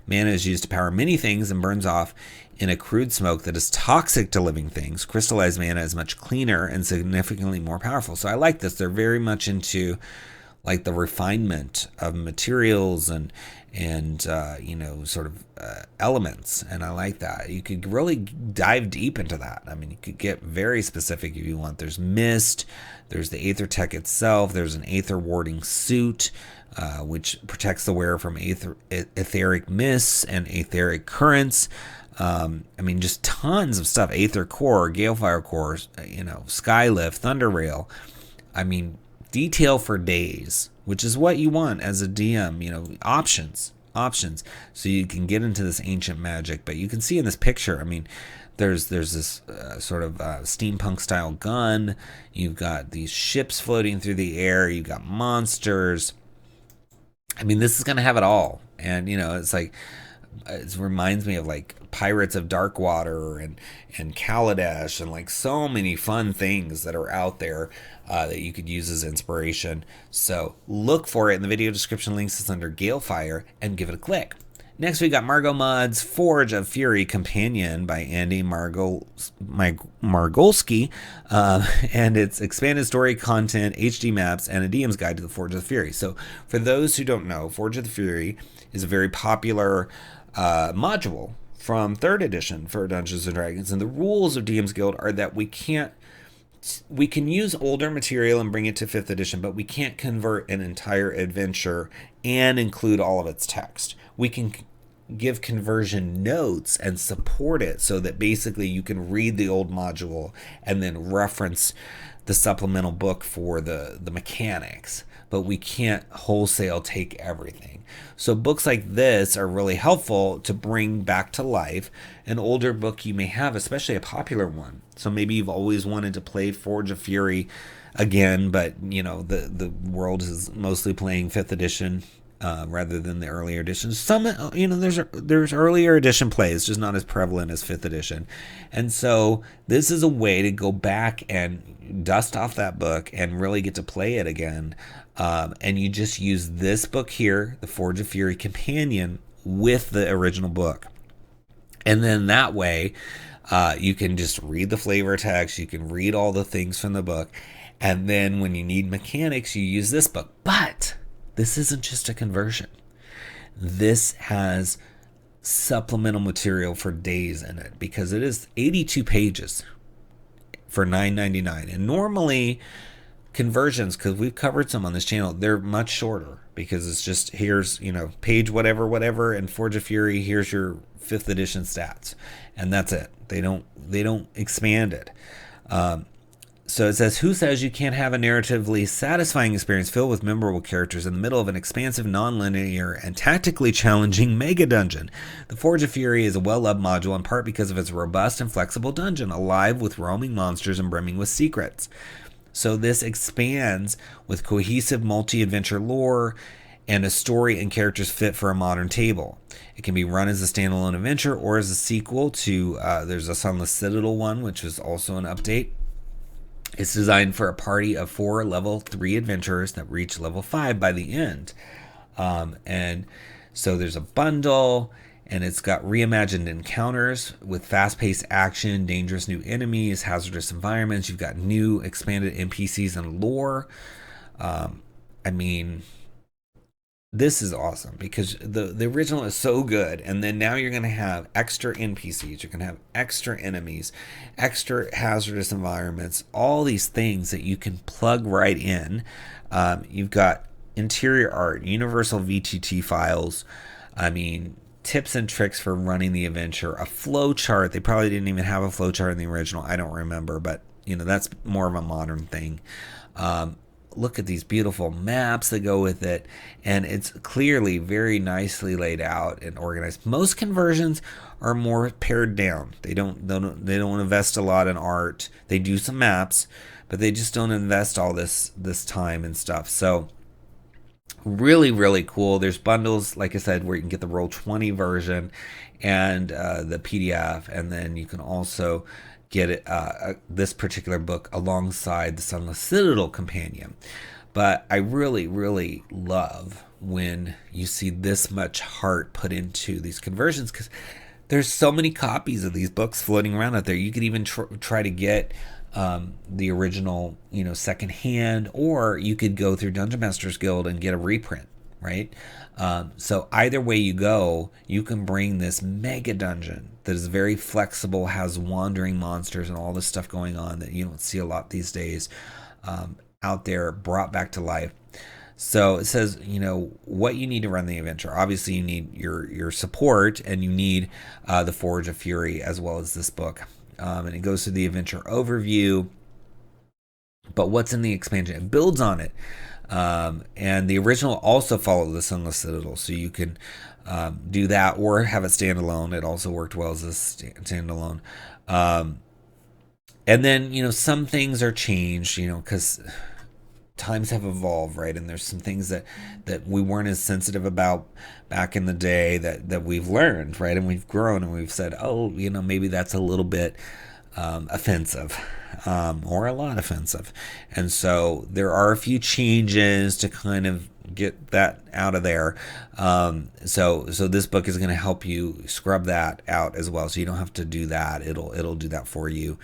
Mana is used to power many things and burns off in a crude smoke that is toxic to living things. Crystallized mana is much cleaner and significantly more powerful. So I like this. They're very much into like the refinement of materials and sort of elements, and I like that. You could really dive deep into that. I mean, you could get very specific if you want. There's mist, there's the aether tech itself, there's an aether warding suit, which protects the wearer from etheric mists and etheric currents. I mean, just tons of stuff. Aether core, Galefire core, Skylift, Thunderrail. I mean, detail for days, which is what you want as a DM, options, so you can get into this ancient magic. But you can see in this picture, I mean, there's this sort of steampunk style gun. You've got these ships floating through the air. You've got monsters. I mean, this is going to have it all. And, it's like, it reminds me of like Pirates of Darkwater and Kaladesh and like so many fun things that are out there that you could use as inspiration. So look for it in the video description. Links is under Galefire and give it a click. Next we got MargoMods Forge of Fury Companion by Andy Margolski, and it's expanded story content, HD maps, and a DM's guide to the Forge of the Fury. So for those who don't know, Forge of the Fury is a very popular module from 3rd edition for Dungeons & Dragons, and the rules of DM's Guild are that we can use older material and bring it to 5th edition, but we can't convert an entire adventure and include all of its text. We can give conversion notes and support it so that basically you can read the old module and then reference the supplemental book for the mechanics, but we can't wholesale take everything. So books like this are really helpful to bring back to life an older book you may have, especially a popular one. So maybe you've always wanted to play Forge of Fury again, but the world is mostly playing 5th edition rather than the earlier editions. Some, there's earlier edition plays, just not as prevalent as 5th edition. And so this is a way to go back and dust off that book and really get to play it again. And you just use this book here, the Forge of Fury Companion, with the original book. And then that way, you can just read the flavor text, you can read all the things from the book, and then when you need mechanics, you use this book. But this isn't just a conversion. This has supplemental material for days in it, because it is 82 pages for $9.99. And normally conversions, because we've covered some on this channel, they're much shorter because it's just, here's, page whatever, and Forge of Fury, here's your 5th edition stats, and that's it. They don't expand it. So it says, who says you can't have a narratively satisfying experience filled with memorable characters in the middle of an expansive, non-linear, and tactically challenging mega dungeon? The Forge of Fury is a well-loved module in part because of its robust and flexible dungeon, alive with roaming monsters and brimming with secrets. So this expands with cohesive multi-adventure lore and a story and characters fit for a modern table. It can be run as a standalone adventure or as a sequel to, there's a Sunless Citadel one, which is also an update. It's designed for a party of 4 level 3 adventurers that reach level 5 by the end. And so there's a bundle, and it's got reimagined encounters with fast-paced action, dangerous new enemies, hazardous environments. You've got new expanded NPCs and lore. This is awesome because the original is so good, and then now you're going to have extra NPCs, you're going to have extra enemies, extra hazardous environments, all these things that you can plug right in. You've got interior art, universal VTT files, tips and tricks for running the adventure, a flow chart. They probably didn't even have a flow chart in the original, I don't remember, but that's more of a modern thing. Look at these beautiful maps that go with it, and it's clearly very nicely laid out and organized. Most conversions are more pared down. They don't invest a lot in art. They do some maps, but they just don't invest all this time and stuff. So really, really cool. There's bundles, like I said, where you can get the Roll20 version and the PDF, and then you can also get it, this particular book alongside the Sunless Citadel companion. But I really, really love when you see this much heart put into these conversions, because there's so many copies of these books floating around out there. You could even try to get the original, secondhand, or you could go through Dungeon Masters Guild and get a reprint, right? So either way you go, you can bring this mega dungeon that is very flexible, has wandering monsters and all this stuff going on that you don't see a lot these days, out there, brought back to life. So it says, what you need to run the adventure. Obviously, you need your support, and you need the Forge of Fury as well as this book. And it goes through the adventure overview. But what's in the expansion? It builds on it. And the original also followed the Sunless Citadel, so you can do that or have it standalone. It also worked well as a standalone. And then, some things are changed, because times have evolved, right? And there's some things that we weren't as sensitive about back in the day that we've learned, right? And we've grown, and we've said, oh, maybe that's a little bit offensive, or a lot offensive. And so there are a few changes to kind of get that out of there. So this book is going to help you scrub that out as well. So you don't have to do that. It'll do that for you.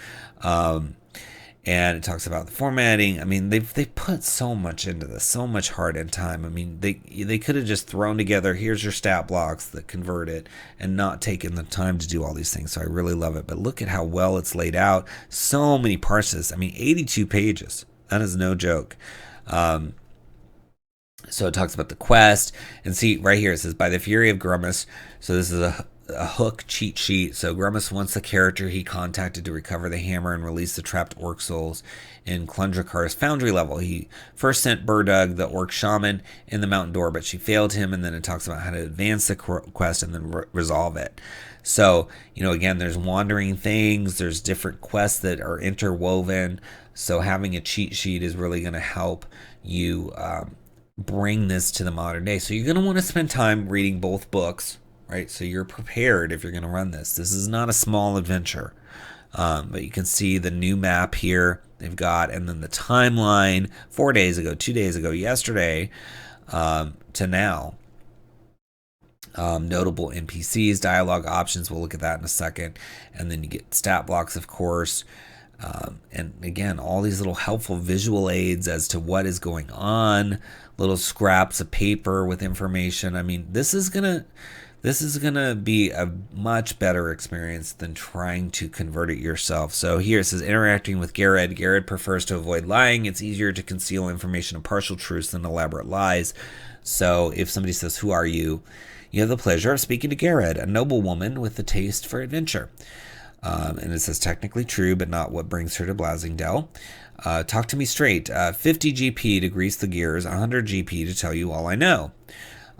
And it talks about the formatting. They've put so much into this, so much heart and time. They could have just thrown together, here's your stat blocks that convert it, and not taken the time to do all these things. So I really love it. But look at how well it's laid out. So many parses. 82 pages. That is no joke. So it talks about the quest, and see right here it says, by the fury of 𝙭. So this is a hook cheat sheet. So 𝙭wants the character he contacted to recover the hammer and release the trapped orc souls in Klundrakar's foundry level. He first sent Burdug, the orc shaman, in the mountain door, but she failed him, and then it talks about how to advance the quest and then resolve it. So, again, there's wandering things, there's different quests that are interwoven. So having a cheat sheet is really going to help you bring this to the modern day. So you're going to want to spend time reading both books, right? So you're prepared if you're going to run this. This is not a small adventure. But you can see the new map here they've got, and then the timeline 4 days ago, 2 days ago, yesterday, to now. Notable NPCs, dialogue options, we'll look at that in a second. And then you get stat blocks, of course. And again, all these little helpful visual aids as to what is going on, little scraps of paper with information. This is gonna this is going to be a much better experience than trying to convert it yourself. So here it says, interacting with 𝘎𝙤. 𝘎𝙤 prefers to avoid lying. It's easier to conceal information of partial truths than elaborate lies. So if somebody says, who are you? You have the pleasure of speaking to 𝘎𝙤, a noble woman with a taste for adventure. And it says, technically true, but not what brings her to 𝙒𝙤𝙑𝙀. Talk to me straight. 50 GP to grease the gears, 100 GP to tell you all I know.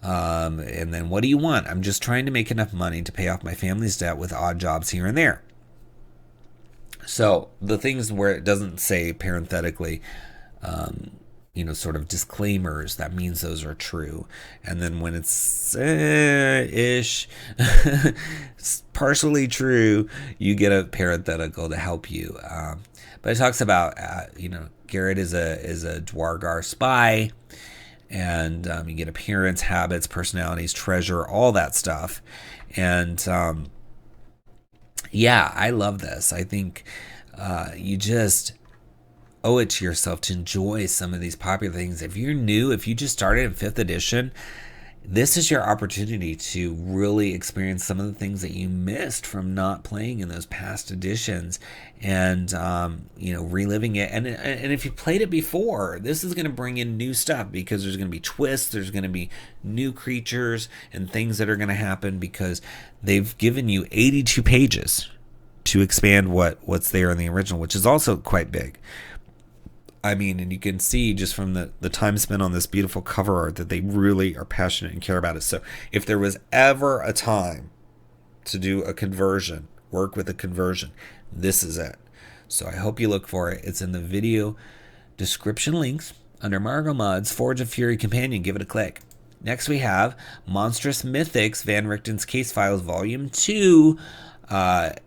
And then what do you want? I'm just trying to make enough money to pay off my family's debt with odd jobs here and there. So the things where it doesn't say parenthetically, sort of disclaimers, that means those are true. And then when it's ish, partially true, you get a parenthetical to help you. But it talks about, 𝘎𝙤 is a 𝙤𝙤𝙪𝙧𝙬 spy. And you get appearance, habits, personalities, treasure, all that stuff. And yeah, I love this. I think you just owe it to yourself to enjoy some of these popular things. If you're new, if you just started in 5th edition, this is your opportunity to really experience some of the things that you missed from not playing in those past editions, and reliving it. And if you played it before, this is going to bring in new stuff, because there's going to be twists, there's going to be new creatures and things that are going to happen, because they've given you 82 pages to expand what's there in the original, which is also quite big. I mean, and you can see just from the time spent on this beautiful cover art that they really are passionate and care about it. So if there was ever a time to do a conversion, work with a conversion, this is it. So I hope you look for it. It's in the video description links under MargoMods Forge of Fury Companion. Give it a click. Next we have Monstrous Mystics, Van Richten's Case Files Volume 2,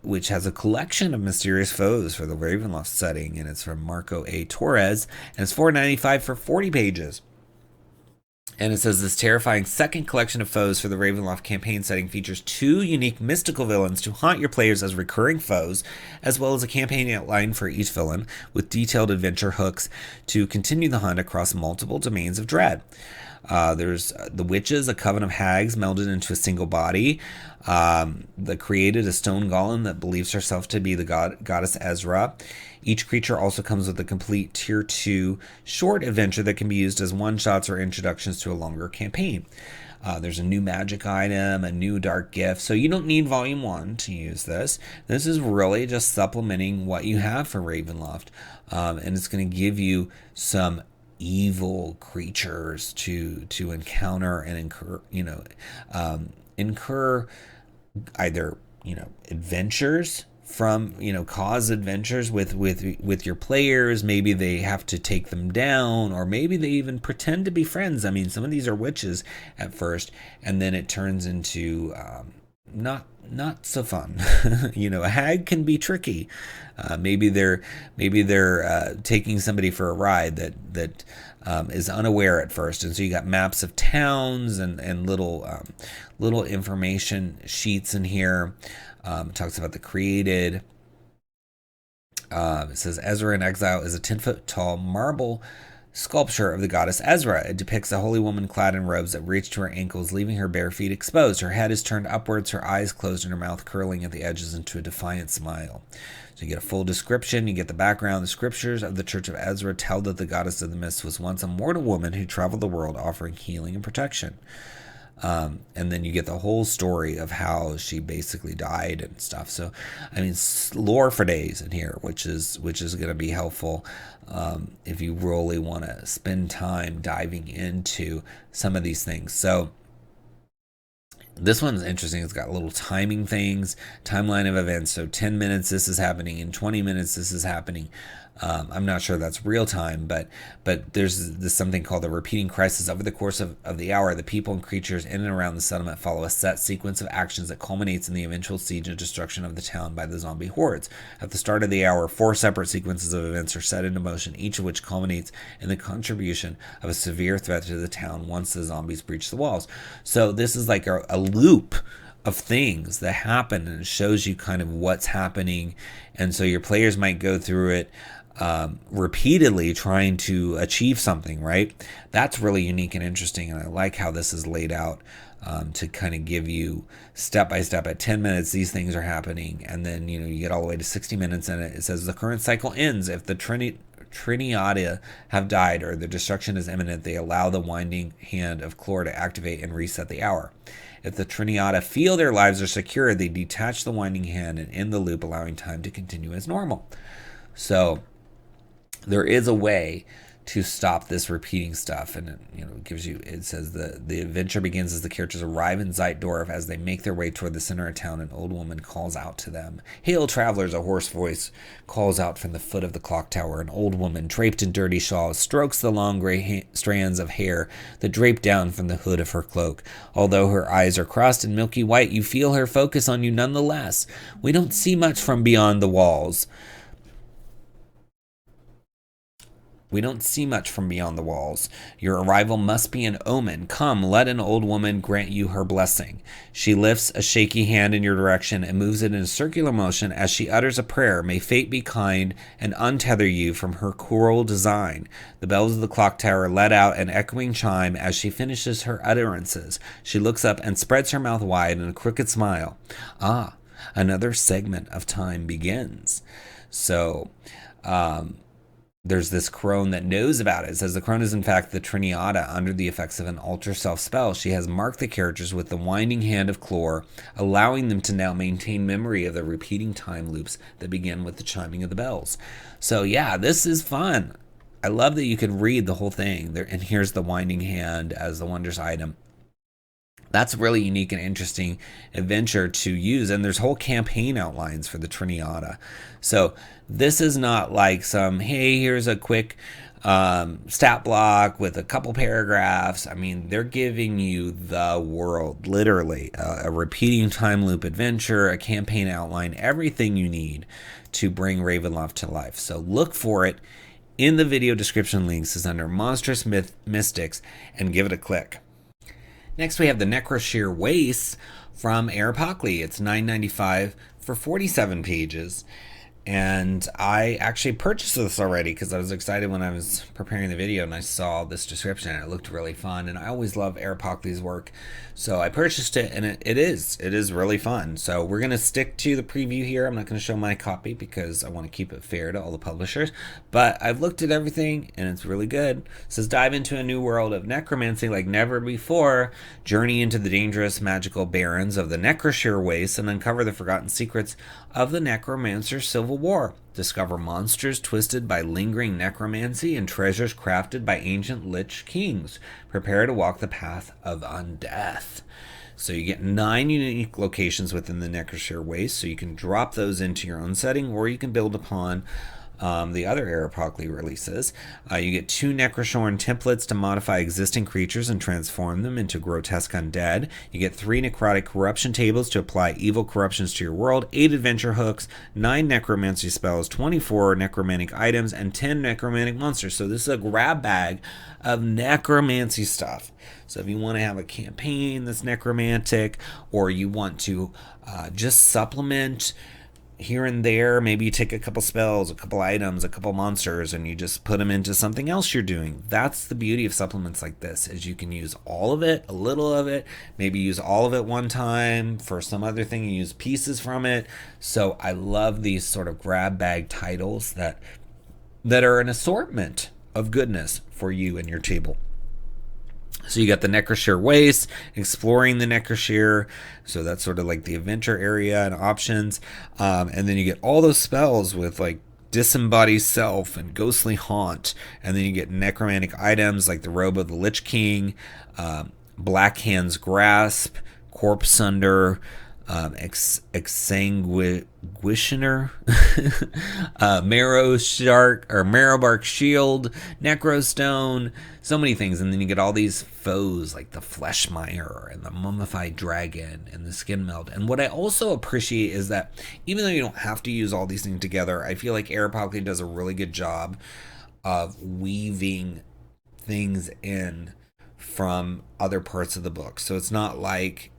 which has a collection of mysterious foes for the Ravenloft setting, and it's from Marco A. Torres, and it's $4.95 for 40 pages. And it says, this terrifying second collection of foes for the Ravenloft campaign setting features 2 unique mystical villains to haunt your players as recurring foes, as well as a campaign outline for each villain, with detailed adventure hooks to continue the hunt across multiple domains of dread. There's the witches, a coven of hags melded into a single body, that created a stone golem that believes herself to be the goddess 𝙄𝙬. Each creature also comes with a complete tier 2 short adventure that can be used as one-shots or introductions to a longer campaign. There's a new magic item, a new dark gift, so you don't need Volume 1 to use this. This is really just supplementing what you have for Ravenloft, and it's going to give you some evil creatures to encounter and incur either adventures from cause adventures with your players. Maybe they have to take them down, or maybe they even pretend to be friends. I mean, some of these are witches at first, and then it turns into not so fun. A hag can be tricky. Maybe they're taking somebody for a ride that is unaware at first, and so you got maps of towns and little information sheets in here. It talks about the created. It says 𝙄𝙬 in exile is a 10-foot tall marble sculpture of the goddess 𝙄𝙬. It depicts a holy woman clad in robes that reach to her ankles, leaving her bare feet exposed. Her head is turned upwards, her eyes closed, and her mouth curling at the edges into a defiant smile. So you get a full description, you get the background. The scriptures of the Church of 𝙄𝙬 tell that the goddess of the mist was once a mortal woman who traveled the world offering healing and protection. And then you get the whole story of how she basically died and stuff. So, I mean, lore for days in here, which is going to be helpful if you really want to spend time diving into some of these things. So this one's interesting. It's got little timing things, timeline of events. So 10 minutes this is happening, in 20 minutes this is happening. I'm not sure that's real time, but there's this something called the repeating crisis. Over the course of the hour, the people and creatures in and around the settlement follow a set sequence of actions that culminates in the eventual siege and destruction of the town by the zombie hordes. At the start of the hour, 4 separate sequences of events are set into motion, each of which culminates in the contribution of a severe threat to the town once the zombies breach the walls. So this is like a loop of things that happen, and it shows you kind of what's happening, and so your players might go through it repeatedly trying to achieve something, right? That's really unique and interesting, and I like how this is laid out to kind of give you step by step. At 10 minutes, these things are happening, and then you get all the way to 60 minutes, and it says the current cycle ends if the 𝙤𝙤𝙢𝙬𝙧𝙀 have died or their destruction is imminent. They allow the winding hand of 𝙬𝙤 to activate and reset the hour. If the 𝙤𝙤𝙢𝙬 feel their lives are secure, they detach the winding hand and end the loop, allowing time to continue as normal. So there is a way to stop this repeating stuff, and it gives you. It says the adventure begins as the characters arrive in 𝙬𝙬𝙀. As they make their way toward the center of town, an old woman calls out to them. "Hail, travelers!" A hoarse voice calls out from the foot of the clock tower. An old woman, draped in dirty shawls, strokes the long gray strands of hair that drape down from the hood of her cloak. Although her eyes are crossed and milky white, you feel her focus on you nonetheless. "We don't see much from beyond the walls. We don't see much from beyond the walls. Your arrival must be an omen. Come, let an old woman grant you her blessing." She lifts a shaky hand in your direction and moves it in a circular motion as she utters a prayer. "May fate be kind and untether you from her cruel design." The bells of the clock tower let out an echoing chime as she finishes her utterances. She looks up and spreads her mouth wide in a crooked smile. Ah, another segment of time begins. So, there's this crone that knows about it. It says the crone is in fact the 𝙤𝙤𝙢𝙬 under the effects of an alter self spell. She has marked the characters with the winding hand of 𝙬𝙤, allowing them to now maintain memory of the repeating time loops that begin with the chiming of the bells. So yeah, this is fun. I love that you can read the whole thing there, and here's the winding hand as the wondrous item. That's really unique and interesting adventure to use, and there's whole campaign outlines for the 𝙤𝙤𝙢𝙬. So this is not like some, hey, here's a quick stat block with a couple paragraphs. I mean, they're giving you the world, literally, a repeating time loop adventure, a campaign outline, everything you need to bring Ravenloft to life. So look for it in the video description links. Is under Monstrous Mystics, and give it a click. Next, we have the Necrosheer Wastes from 𝙤𝙤𝙘𝙤. It's $9.95 for 47 pages. And I actually purchased this already because I was excited when I was preparing the video and I saw this description and it looked really fun. And I always love 𝙤𝙤𝙘𝙤's work. So I purchased it, and it is really fun. So we're going to stick to the preview here. I'm not going to show my copy because I want to keep it fair to all the publishers. But I've looked at everything and it's really good. It says dive into a new world of necromancy like never before. Journey into the dangerous magical barrens of the Necrosheer Wastes and uncover the forgotten secrets of the necromancer civil war. Discover monsters twisted by lingering necromancy and treasures crafted by ancient lich kings. Prepare to walk the path of undeath. So you get 9 unique locations within the Necrosheer Wastes, so you can drop those into your own setting, or you can build upon the other 𝙤𝙤𝙘𝙤 releases. You get 2 Necroshoren templates to modify existing creatures and transform them into grotesque undead. You get 3 necrotic corruption tables to apply evil corruptions to your world, 8 adventure hooks, 9 necromancy spells, 24 necromantic items, and 10 necromantic monsters. So this is a grab bag of necromancy stuff. So if you want to have a campaign that's necromantic, or you want to just supplement here and there, maybe you take a couple spells, a couple items, a couple monsters, and you just put them into something else you're doing. That's the beauty of supplements like this, is you can use all of it, a little of it, maybe use all of it one time for some other thing, you use pieces from it. So I love these sort of grab bag titles that are an assortment of goodness for you and your table. So you got the Necrosheer Wastes, exploring the Necrosheer. So that's sort of like the adventure area and options. And then you get all those spells with like Disembodied Self and Ghostly Haunt. And then you get necromantic items like the Robe of the Lich King, Black Hand's Grasp, Corpse Sunder, Exsanguishiner, Marrowbark Shield, Necrostone, so many things. And then you get all these foes like the Fleshmire and the Mummified Dragon and the Skin Melt. And what I also appreciate is that even though you don't have to use all these things together, I feel like 𝙤𝙤𝙘𝙤 does a really good job of weaving things in from other parts of the book. So it's not like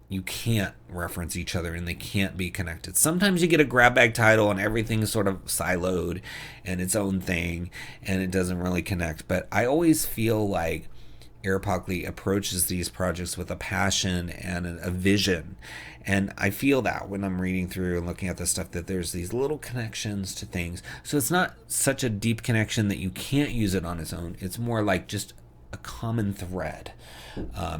you can't reference each other and they can't be connected. Sometimes you get a grab bag title and everything's sort of siloed and its own thing and it doesn't really connect. But I always feel like 𝘽𝙤𝙘𝙀 approaches these projects with a passion and a vision. And I feel that when I'm reading through and looking at this stuff, that there's these little connections to things. So it's not such a deep connection that you can't use it on its own. It's more like just a common thread.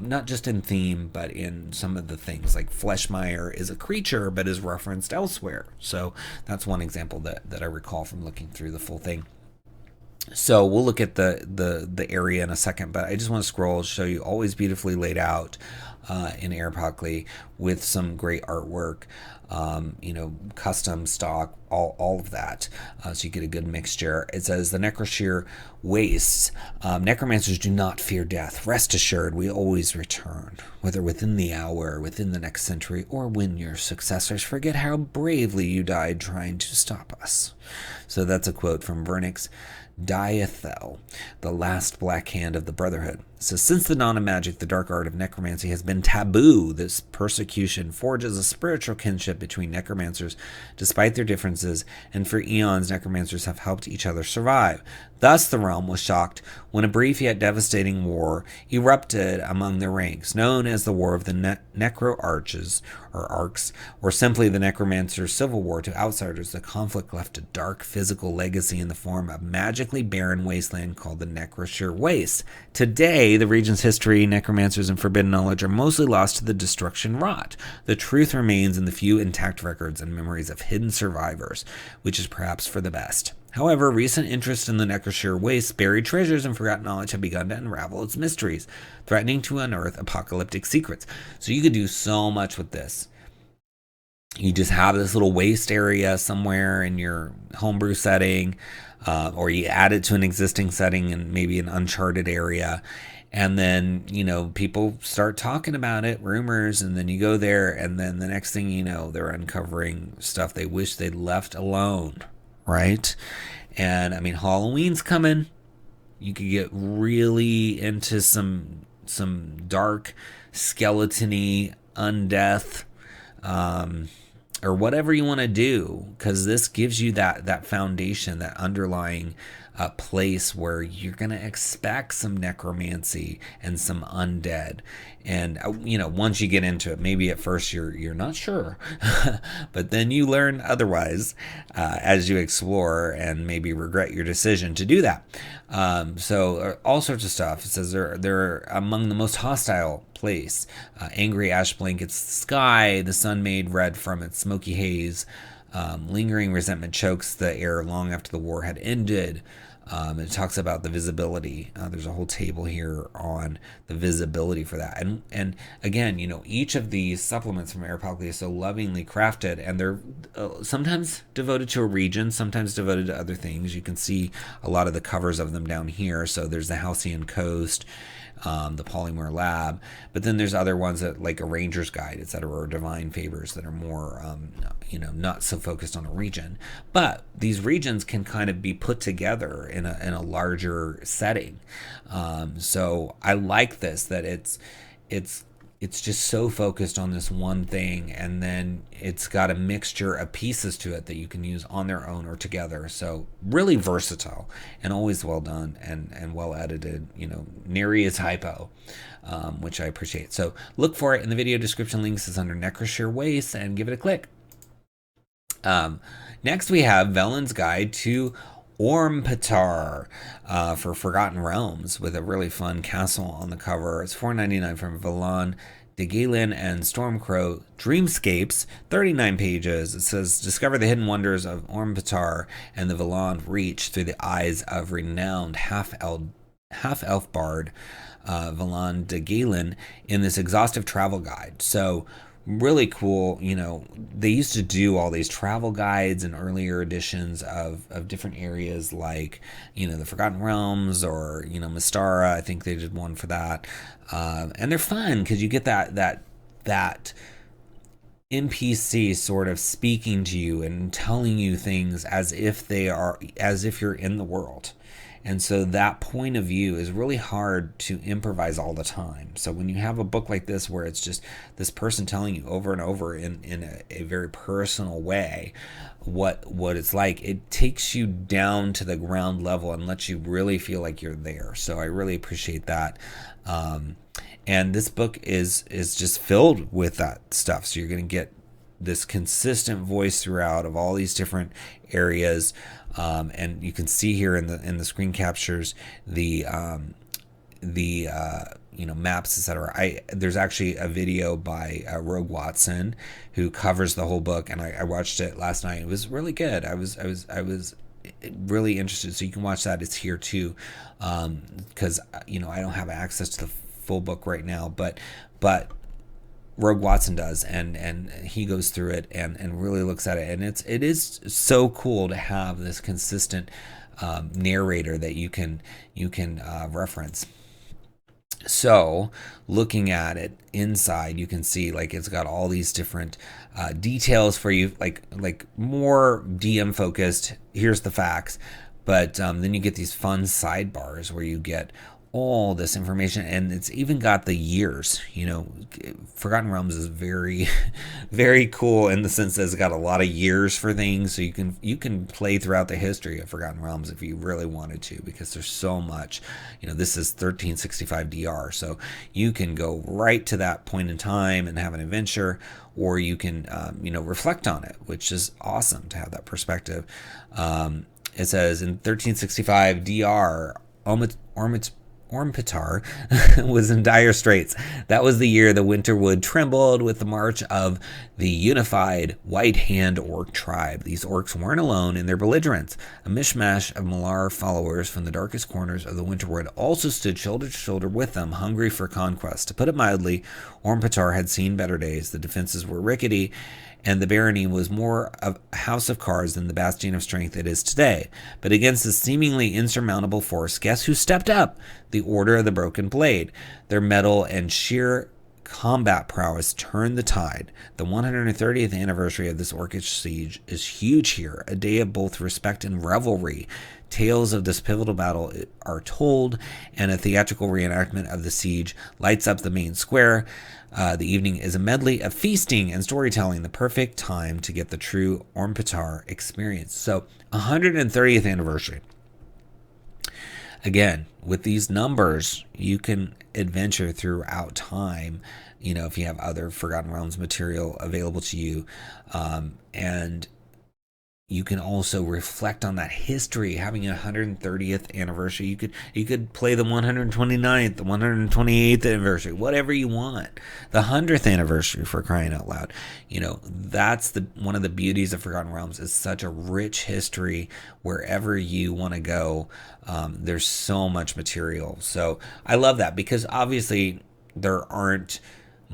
Not just in theme, but in some of the things. Like Fleshmire is a creature, but is referenced elsewhere. So that's one example that I recall from looking through the full thing. So we'll look at the area in a second, but I just want to scroll, show you always beautifully laid out in 𝘽𝙤𝙘𝙀 with some great artwork, custom stock, all of that. So you get a good mixture. It says the Necrosheer Wastes. Necromancers do not fear death. Rest assured, we always return, whether within the hour, within the next century, or when your successors forget how bravely you died trying to stop us. So that's a quote from Vernix 𝙤𝙘𝙀𝙀, the last black hand of the Brotherhood. So since the dawn of magic, the dark art of necromancy has been taboo. This persecution forges a spiritual kinship between necromancers despite their differences, and for eons necromancers have helped each other survive. Thus the realm was shocked when a brief yet devastating war erupted among their ranks, known as the War of the Necro-Arches, or Arcs, or simply the Necromancer's Civil War to outsiders. The conflict left a dark physical legacy in the form of magically barren wasteland called the Necrosheer Wastes. Today, the region's history, necromancers, and forbidden knowledge are mostly lost to the destruction wrought. The truth remains in the few intact records and memories of hidden survivors, which is perhaps for the best. However, recent interest in the Necrosheer Wastes, buried treasures, and forgotten knowledge have begun to unravel its mysteries, threatening to unearth apocalyptic secrets. So you could do so much with this. You just have this little waste area somewhere in your homebrew setting, or you add it to an existing setting in maybe an uncharted area. And then, people start talking about it, rumors, and then you go there, and then the next thing you know, they're uncovering stuff they wish they'd left alone, right? And, Halloween's coming. You could get really into some dark, skeleton-y, undeath, or whatever you want to do, because this gives you that foundation, that underlying place where you're going to expect some necromancy and some undead. And once you get into it, maybe at first you're not sure, but then you learn otherwise as you explore, and maybe regret your decision to do that. So all sorts of stuff. It says they're among the most hostile place. Angry ash blankets the sky, the sun made red from its smoky haze. Lingering resentment chokes the air long after the war had ended. It talks about the visibility. There's a whole table here on the visibility for that. And again, each of these supplements from 𝘽𝙤𝙀𝙀 is so lovingly crafted, and they're sometimes devoted to a region, sometimes devoted to other things. You can see a lot of the covers of them down here. So there's the Halcyon Coast, the Polymorph Lab, but then there's other ones that like a Ranger's Guide, etc., or Divine Favors that are more, not so focused on a region. But these regions can kind of be put together in a larger setting. So I like this, that it's just so focused on this one thing, and then it's got a mixture of pieces to it that you can use on their own or together. So really versatile and always well done and well edited, nary a typo, which I appreciate. So look for it in the video description. Links is under Necrosheer Wastes, and give it a click. Next we have Valan's Guide to Ormpetarr for Forgotten Realms, with a really fun castle on the cover. It's $4.99 from Valan, 𝙤𝙤𝙤𝙀, and Stormcrow Dreamscapes, 39 pages. It says, discover the hidden wonders of Ormpetarr and the Valan Reach through the eyes of renowned half-elf bard Valan 𝙤𝙤𝙤 in this exhaustive travel guide. So really cool. They used to do all these travel guides in earlier editions of different areas, like the Forgotten Realms, or Mystara. I think they did one for that, and they're fun because you get that NPC sort of speaking to you and telling you things as if you're in the world. And so that point of view is really hard to improvise all the time. So when you have a book like this where it's just this person telling you over and over in a very personal way what it's like, it takes you down to the ground level and lets you really feel like you're there. So I really appreciate that. And this book is just filled with that stuff. So you're going to get this consistent voice throughout of all these different areas, and you can see here in the screen captures the maps, etc. There's actually a video by Rogue Watson who covers the whole book, and I watched it last night. It was really good. I was really interested. So you can watch that. It's here too, because I don't have access to the full book right now, but Rogue Watson does, and he goes through it and really looks at it, and it is so cool to have this consistent narrator that you can reference. So looking at it inside, you can see like it's got all these different details for you, like more DM focused. Here's the facts, but then you get these fun sidebars where you get all this information, and it's even got the years. Forgotten Realms is very, very cool in the sense that it's got a lot of years for things, so you can play throughout the history of Forgotten Realms if you really wanted to, because there's so much. This is 1365 DR, so you can go right to that point in time and have an adventure, or you can reflect on it, which is awesome to have that perspective. It says in 1365 DR, Ormpetarr was in dire straits. That was the year the Winterwood trembled with the march of the unified White Hand Orc tribe. These orcs weren't alone in their belligerence. A mishmash of Malar followers from the darkest corners of the Winterwood also stood shoulder to shoulder with them, hungry for conquest. To put it mildly, Ormpetarr had seen better days. The defenses were rickety, and the barony was more of a house of cards than the bastion of strength it is today. But against this seemingly insurmountable force, guess who stepped up? The Order of the Broken Blade. Their mettle and sheer combat prowess turned the tide. The 130th anniversary of this orcish siege is huge here, a day of both respect and revelry. Tales of this pivotal battle are told, and a theatrical reenactment of the siege lights up the main square. The evening is a medley of feasting and storytelling, the perfect time to get the true Ormpetarr experience. So, 130th anniversary. Again, with these numbers, you can adventure throughout time, if you have other Forgotten Realms material available to you. And you can also reflect on that history, having a 130th anniversary. You could play the 129th, the 128th anniversary, whatever you want. The 100th anniversary, for crying out loud. That's one of the beauties of Forgotten Realms, is such a rich history. Wherever you want to go, there's so much material. So I love that, because obviously there aren't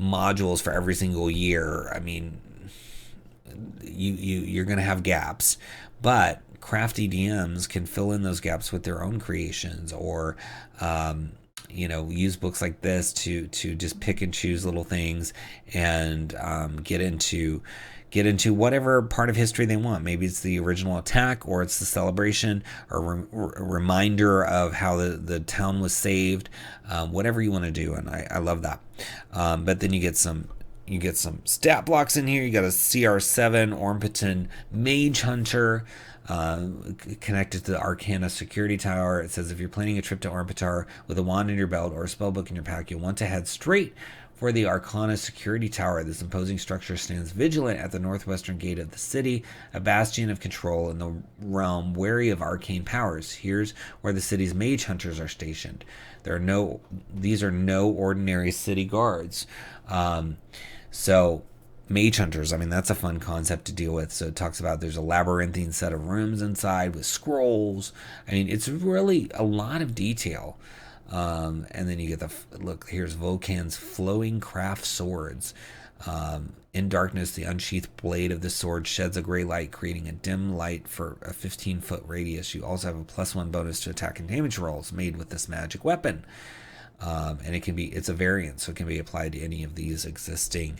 modules for every single year. I mean, you're going to have gaps, but crafty DMs can fill in those gaps with their own creations, or use books like this to just pick and choose little things and get into whatever part of history they want. Maybe it's the original attack, or it's the celebration, or reminder of how the town was saved, whatever you want to do. And I love that. But then you get some stat blocks in here. You got a CR7 Ormpetarr Mage Hunter connected to the Arcana Security Tower. It says if you're planning a trip to Ormpetarr with a wand in your belt or a spellbook in your pack, you'll want to head straight for the Arcana Security Tower. This imposing structure stands vigilant at the northwestern gate of the city, a bastion of control in the realm wary of arcane powers. Here's where the city's mage hunters are stationed. These are no ordinary city guards. So mage hunters, that's a fun concept to deal with. So it talks about there's a labyrinthine set of rooms inside with scrolls. It's really a lot of detail. And then you get look, here's Vulcan's flowing craft swords. In darkness, the unsheathed blade of the sword sheds a gray light, creating a dim light for a 15-foot radius. You also have a +1 bonus to attack and damage rolls made with this magic weapon. And it's a variant, so it can be applied to any of these existing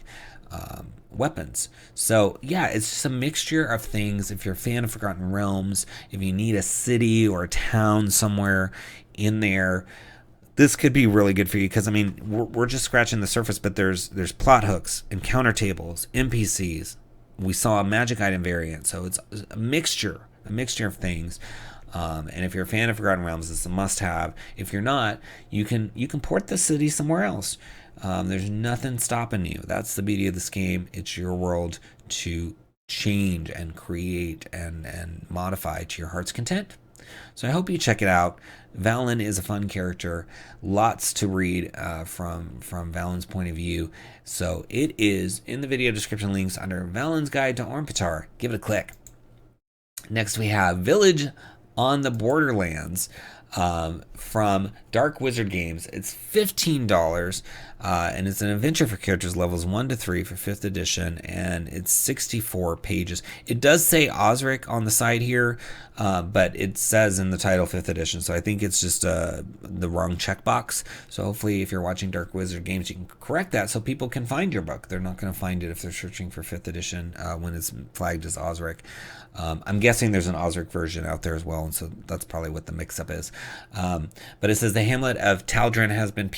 weapons. So yeah, it's just a mixture of things. If you're a fan of Forgotten Realms, if you need a city or a town somewhere in there, this could be really good for you, because I mean we're just scratching the surface, but there's plot hooks, encounter tables, NPCs. We saw a magic item variant, so it's a mixture of things. And if you're a fan of Forgotten Realms, it's a must-have. If you're not, you can port the city somewhere else. There's nothing stopping you. That's the beauty of this game. It's your world to change and create and modify to your heart's content. So I hope you check it out. Valan is a fun character. Lots to read from Valan's point of view. So it is in the video description links under Valan's Guide to Ormpetarr. Give it a click. Next we have Village on the Borderlands from Dark Wizard Games. It's $15, and it's an adventure for characters levels 1 to 3 for 5th edition, and it's 64 pages. It does say 𝙒𝙬𝙘 on the side here, but it says in the title 5th edition, so I think it's just the wrong checkbox. So hopefully if you're watching Dark Wizard Games, you can correct that so people can find your book. They're not going to find it if they're searching for 5th edition when it's flagged as 𝙒𝙬𝙘. I'm guessing there's an 𝙒𝙬𝙘 version out there as well, and so that's probably what the mix-up is. But it says the hamlet of 𝘏𝙬𝙘 has been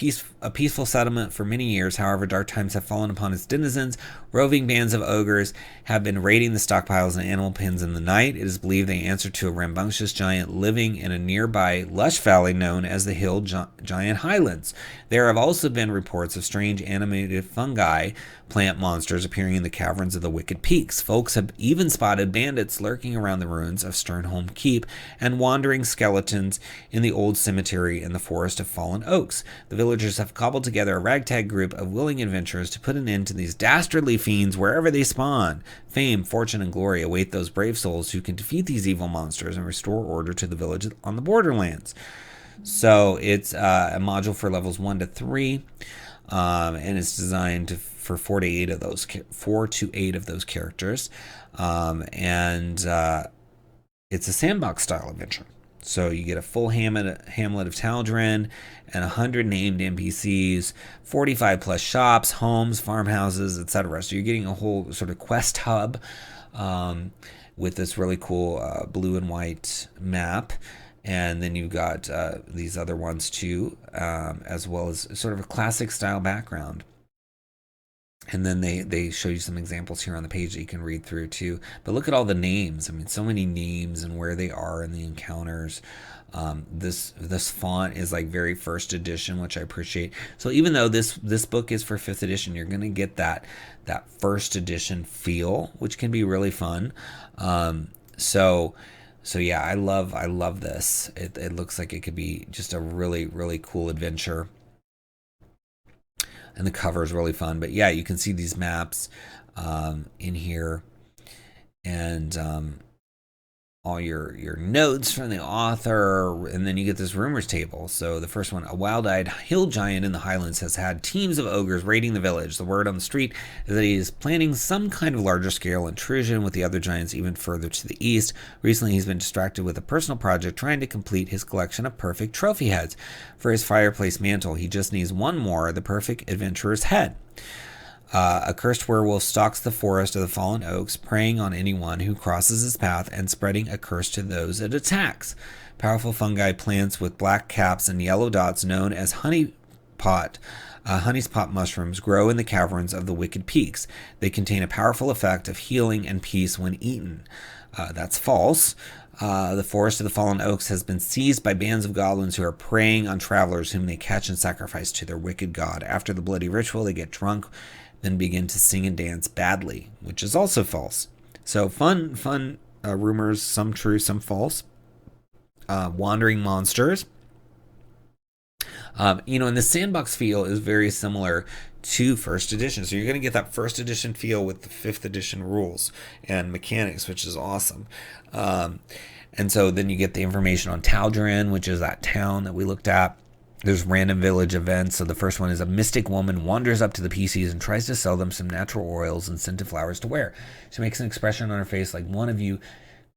a peaceful settlement for many years. However, dark times have fallen upon its denizens. Roving bands of ogres have been raiding the stockpiles and animal pens in the night. It is believed they answer to a rambunctious giant living in a nearby lush valley known as the 𝘏𝙤𝙬𝙧𝙬 Highlands. There have also been reports of strange animated fungi, plant monsters appearing in the caverns of the Wicked Peaks. Folks have even spotted bandits lurking around the ruins of Sternholm Keep and wandering skeletons in the old cemetery in the forest of fallen oaks. The villagers have cobbled together a ragtag group of willing adventurers to put an end to these dastardly fiends wherever they spawn. Fame, fortune, and glory await those brave souls who can defeat these evil monsters and restore order to the village on the Borderlands. So it's a module for levels 1 to 3, and it's designed for 4 to 8 of those characters, and it's a sandbox style adventure. So you get a full hamlet of 𝘏𝙬𝙬 and 100 named NPCs, 45 plus shops, homes, farmhouses, etc. So you're getting a whole sort of quest hub with this really cool blue and white map. And then you've got these other ones too, as well as sort of a classic style background. And then they show you some examples here on the page that you can read through too. But look at all the names. I mean, so many names and where they are in the encounters. This font is like very first edition, which I appreciate. So even though this book is for 5th edition, you're going to get that first edition feel, which can be really fun. So yeah, I love this. It looks like it could be just a really, really cool adventure. And the cover is really fun. But yeah, you can see these maps in here, and all your notes from the author, and then you get this rumors table. So the first one, a wild-eyed hill giant in the Highlands has had teams of ogres raiding the village. The word on the street is that he is planning some kind of larger scale intrusion with the other giants even further to the east. Recently, he's been distracted with a personal project trying to complete his collection of perfect trophy heads. For his fireplace mantle, he just needs one more, the perfect adventurer's head. A cursed werewolf stalks the forest of the fallen oaks, preying on anyone who crosses his path and spreading a curse to those it attacks. Powerful fungi plants with black caps and yellow dots known as honey's pot mushrooms grow in the caverns of the Wicked Peaks. They contain a powerful effect of healing and peace when eaten. That's false. The forest of the fallen oaks has been seized by bands of goblins who are preying on travelers whom they catch and sacrifice to their wicked god. After the bloody ritual, they get drunk, then begin to sing and dance badly, which is also false. So fun rumors, some true, some false. Wandering monsters. And the sandbox feel is very similar to 1st edition. So you're going to get that 1st edition feel with the 5th edition rules and mechanics, which is awesome. And so then you get the information on 𝘏𝙬𝙬, which is that town that we looked at. There's random village events. So the first one is a mystic woman wanders up to the PCs and tries to sell them some natural oils and scented flowers to wear. She makes an expression on her face like one of you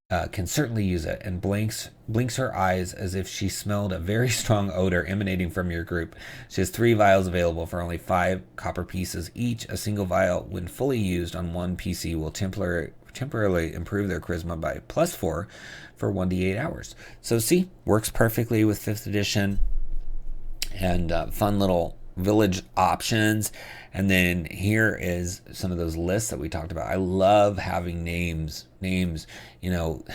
can certainly use it, and blinks her eyes as if she smelled a very strong odor emanating from your group. She has 3 vials available for only 5 copper pieces each. A single vial, when fully used on one PC, will temporarily improve their charisma by +4 for 1d8 hours. So see, works perfectly with 5th edition, and fun little village options. And then here is some of those lists that we talked about. I love having names, you know,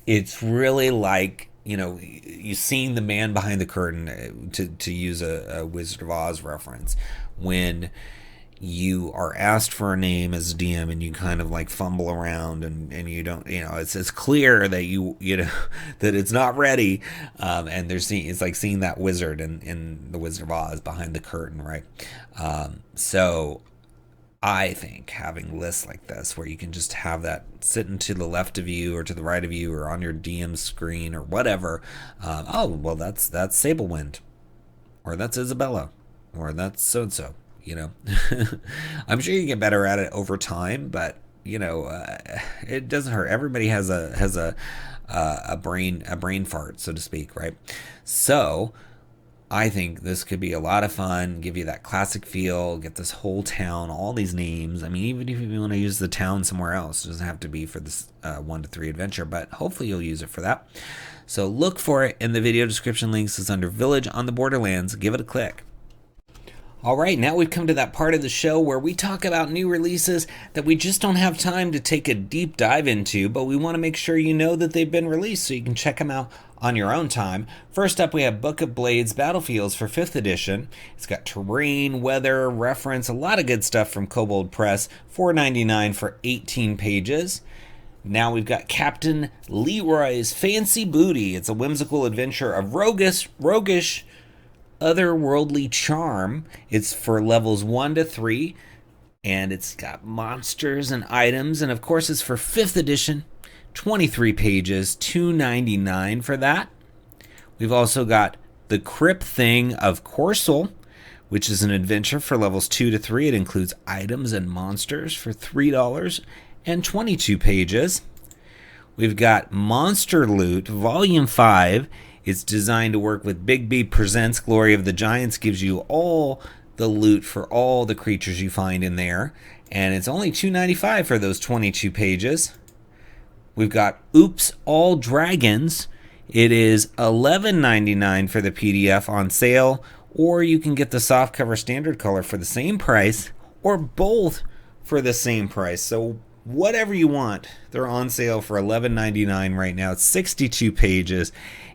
it's really like, you know, you've seen The Man Behind the Curtain, to use a Wizard of Oz reference, when you are asked for a name as a DM and you kind of like fumble around and you don't, you know, it's clear that you know that it's not ready, and it's like seeing that wizard in the Wizard of Oz behind the curtain, right? So I think having lists like this where you can just have that sitting to the left of you or to the right of you or on your DM screen or whatever, oh well, that's Sablewind, or that's Isabella, or that's so and so. You know, I'm sure you get better at it over time, but you know, it doesn't hurt. Everybody has a brain fart, so to speak, right? So I think this could be a lot of fun, give you that classic feel, get this whole town, all these names. I mean, even if you want to use the town somewhere else, it doesn't have to be for this 1 to 3 adventure, but hopefully you'll use it for that. So look for it in the video description. Links is under Village on the Borderlands. Give it a click. All right, now we've come to that part of the show where we talk about new releases that we just don't have time to take a deep dive into, but we want to make sure you know that they've been released so you can check them out on your own time. First up, we have Book of Blades Battlefields for 5th edition. It's got terrain, weather, reference, a lot of good stuff from Kobold Press, $4.99 for 18 pages. Now we've got Captain Leroy's Fancy Booty. It's a whimsical adventure of roguish otherworldly charm. It's for levels 1 to 3, and it's got monsters and items, and of course it's for 5th edition, 23 pages, $2.99 for that. We've also got The Crypt Thing of Corsel, which is an adventure for levels 2 to 3. It includes items and monsters for $3 and 22 pages. We've got Monster Loot Volume 5. It's designed to work with Big B Presents Glory of the Giants, gives you all the loot for all the creatures you find in there, and it's only $2.95 for those 22 pages. We've got Oops All Dragons. It is $11.99 for the PDF on sale, or you can get the softcover standard color for the same price, or both for the same price. So whatever you want, they're on sale for $11.99 right now. It's 62 pages,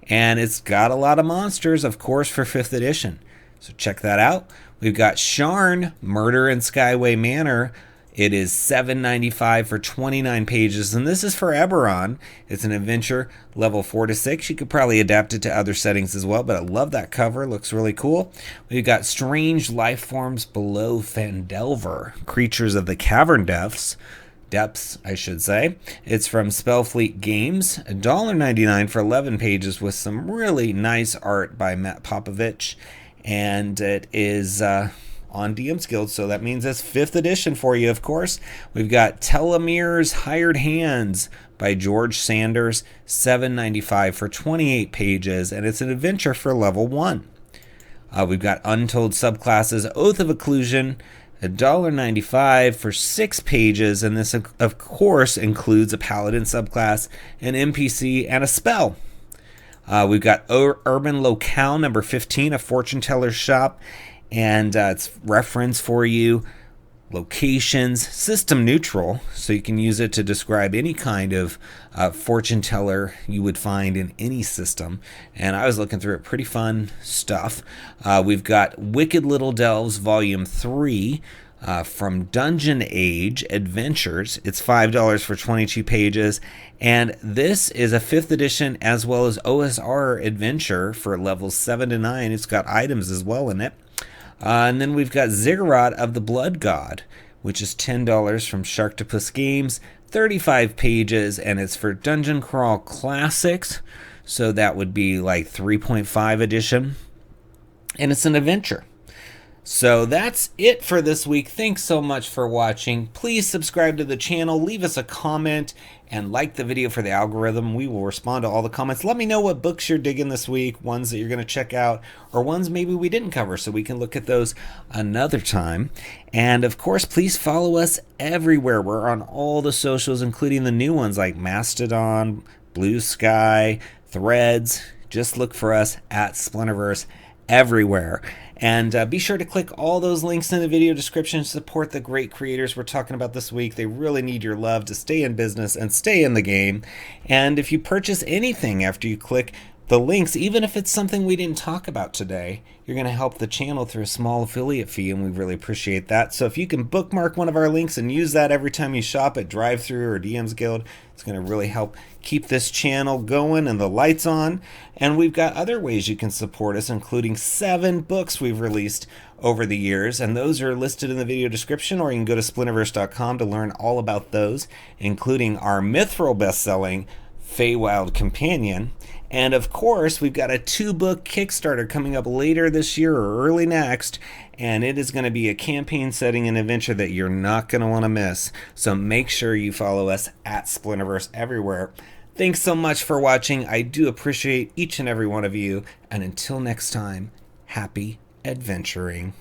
and it's got a lot of monsters, of course, for 5th edition. So check that out. We've got Sharn, Murder in Skyway Manor. It is $7.95 for 29 pages, and this is for Eberron. It's an adventure, level 4 to 6. You could probably adapt it to other settings as well, but I love that cover. Looks really cool. We've got Strange Life Forms Below Phandelver, Creatures of the Cavern Depths, I should say. It's from Spellfleet Games, $1.99 for 11 pages with some really nice art by Matt Popovich, and it is on DM's Guild, so that means it's 5th edition for you, of course. We've got Telomere's Hired Hands by George Sanders, $7.95 for 28 pages, and it's an adventure for level 1. We've got Untold Subclasses Oath of Occlusion, $1.95 for 6 pages, and this, of course, includes a Paladin subclass, an NPC, and a spell. We've got Urban Locale number 15, a fortune teller's shop, and it's reference for you, locations, system neutral, so you can use it to describe any kind of fortune teller you would find in any system. And I was looking through it, pretty fun stuff. We've got Wicked Little Delves Volume 3 from Dungeon Age Adventures. It's $5 for 22 pages, and this is a 5th edition as well as OSR adventure for levels 7 to 9. It's got items as well in it. And then we've got Ziggurat of the Blood God, which is $10 from Sharktopus Games, 35 pages, and it's for Dungeon Crawl Classics, so that would be like 3.5 edition, and it's an adventure. So that's it for this week. Thanks so much for watching. Please subscribe to the channel, leave us a comment, and like the video for the algorithm. We will respond to all the comments. Let me know what books you're digging this week, ones that you're going to check out, or ones maybe we didn't cover, so we can look at those another time. And of course, please follow us everywhere. We're on all the socials, including the new ones like Mastodon, Blue Sky, Threads. Just look for us at Splinterverse everywhere. And be sure to click all those links in the video description to support the great creators we're talking about this week. They really need your love to stay in business and stay in the game. And if you purchase anything after you click the links, even if it's something we didn't talk about today, you're going to help the channel through a small affiliate fee, and we really appreciate that. So if you can bookmark one of our links and use that every time you shop at Drive-Thru or DM's Guild, it's going to really help keep this channel going and the lights on. And we've got other ways you can support us, including 7 books we've released over the years, and those are listed in the video description, or you can go to splinterverse.com to learn all about those, including our Mithril best-selling Feywild Companion. And of course, we've got a 2-book Kickstarter coming up later this year or early next, and it is going to be a campaign setting and adventure that you're not going to want to miss. So make sure you follow us at Splinterverse everywhere. Thanks so much for watching. I do appreciate each and every one of you. And until next time, happy adventuring.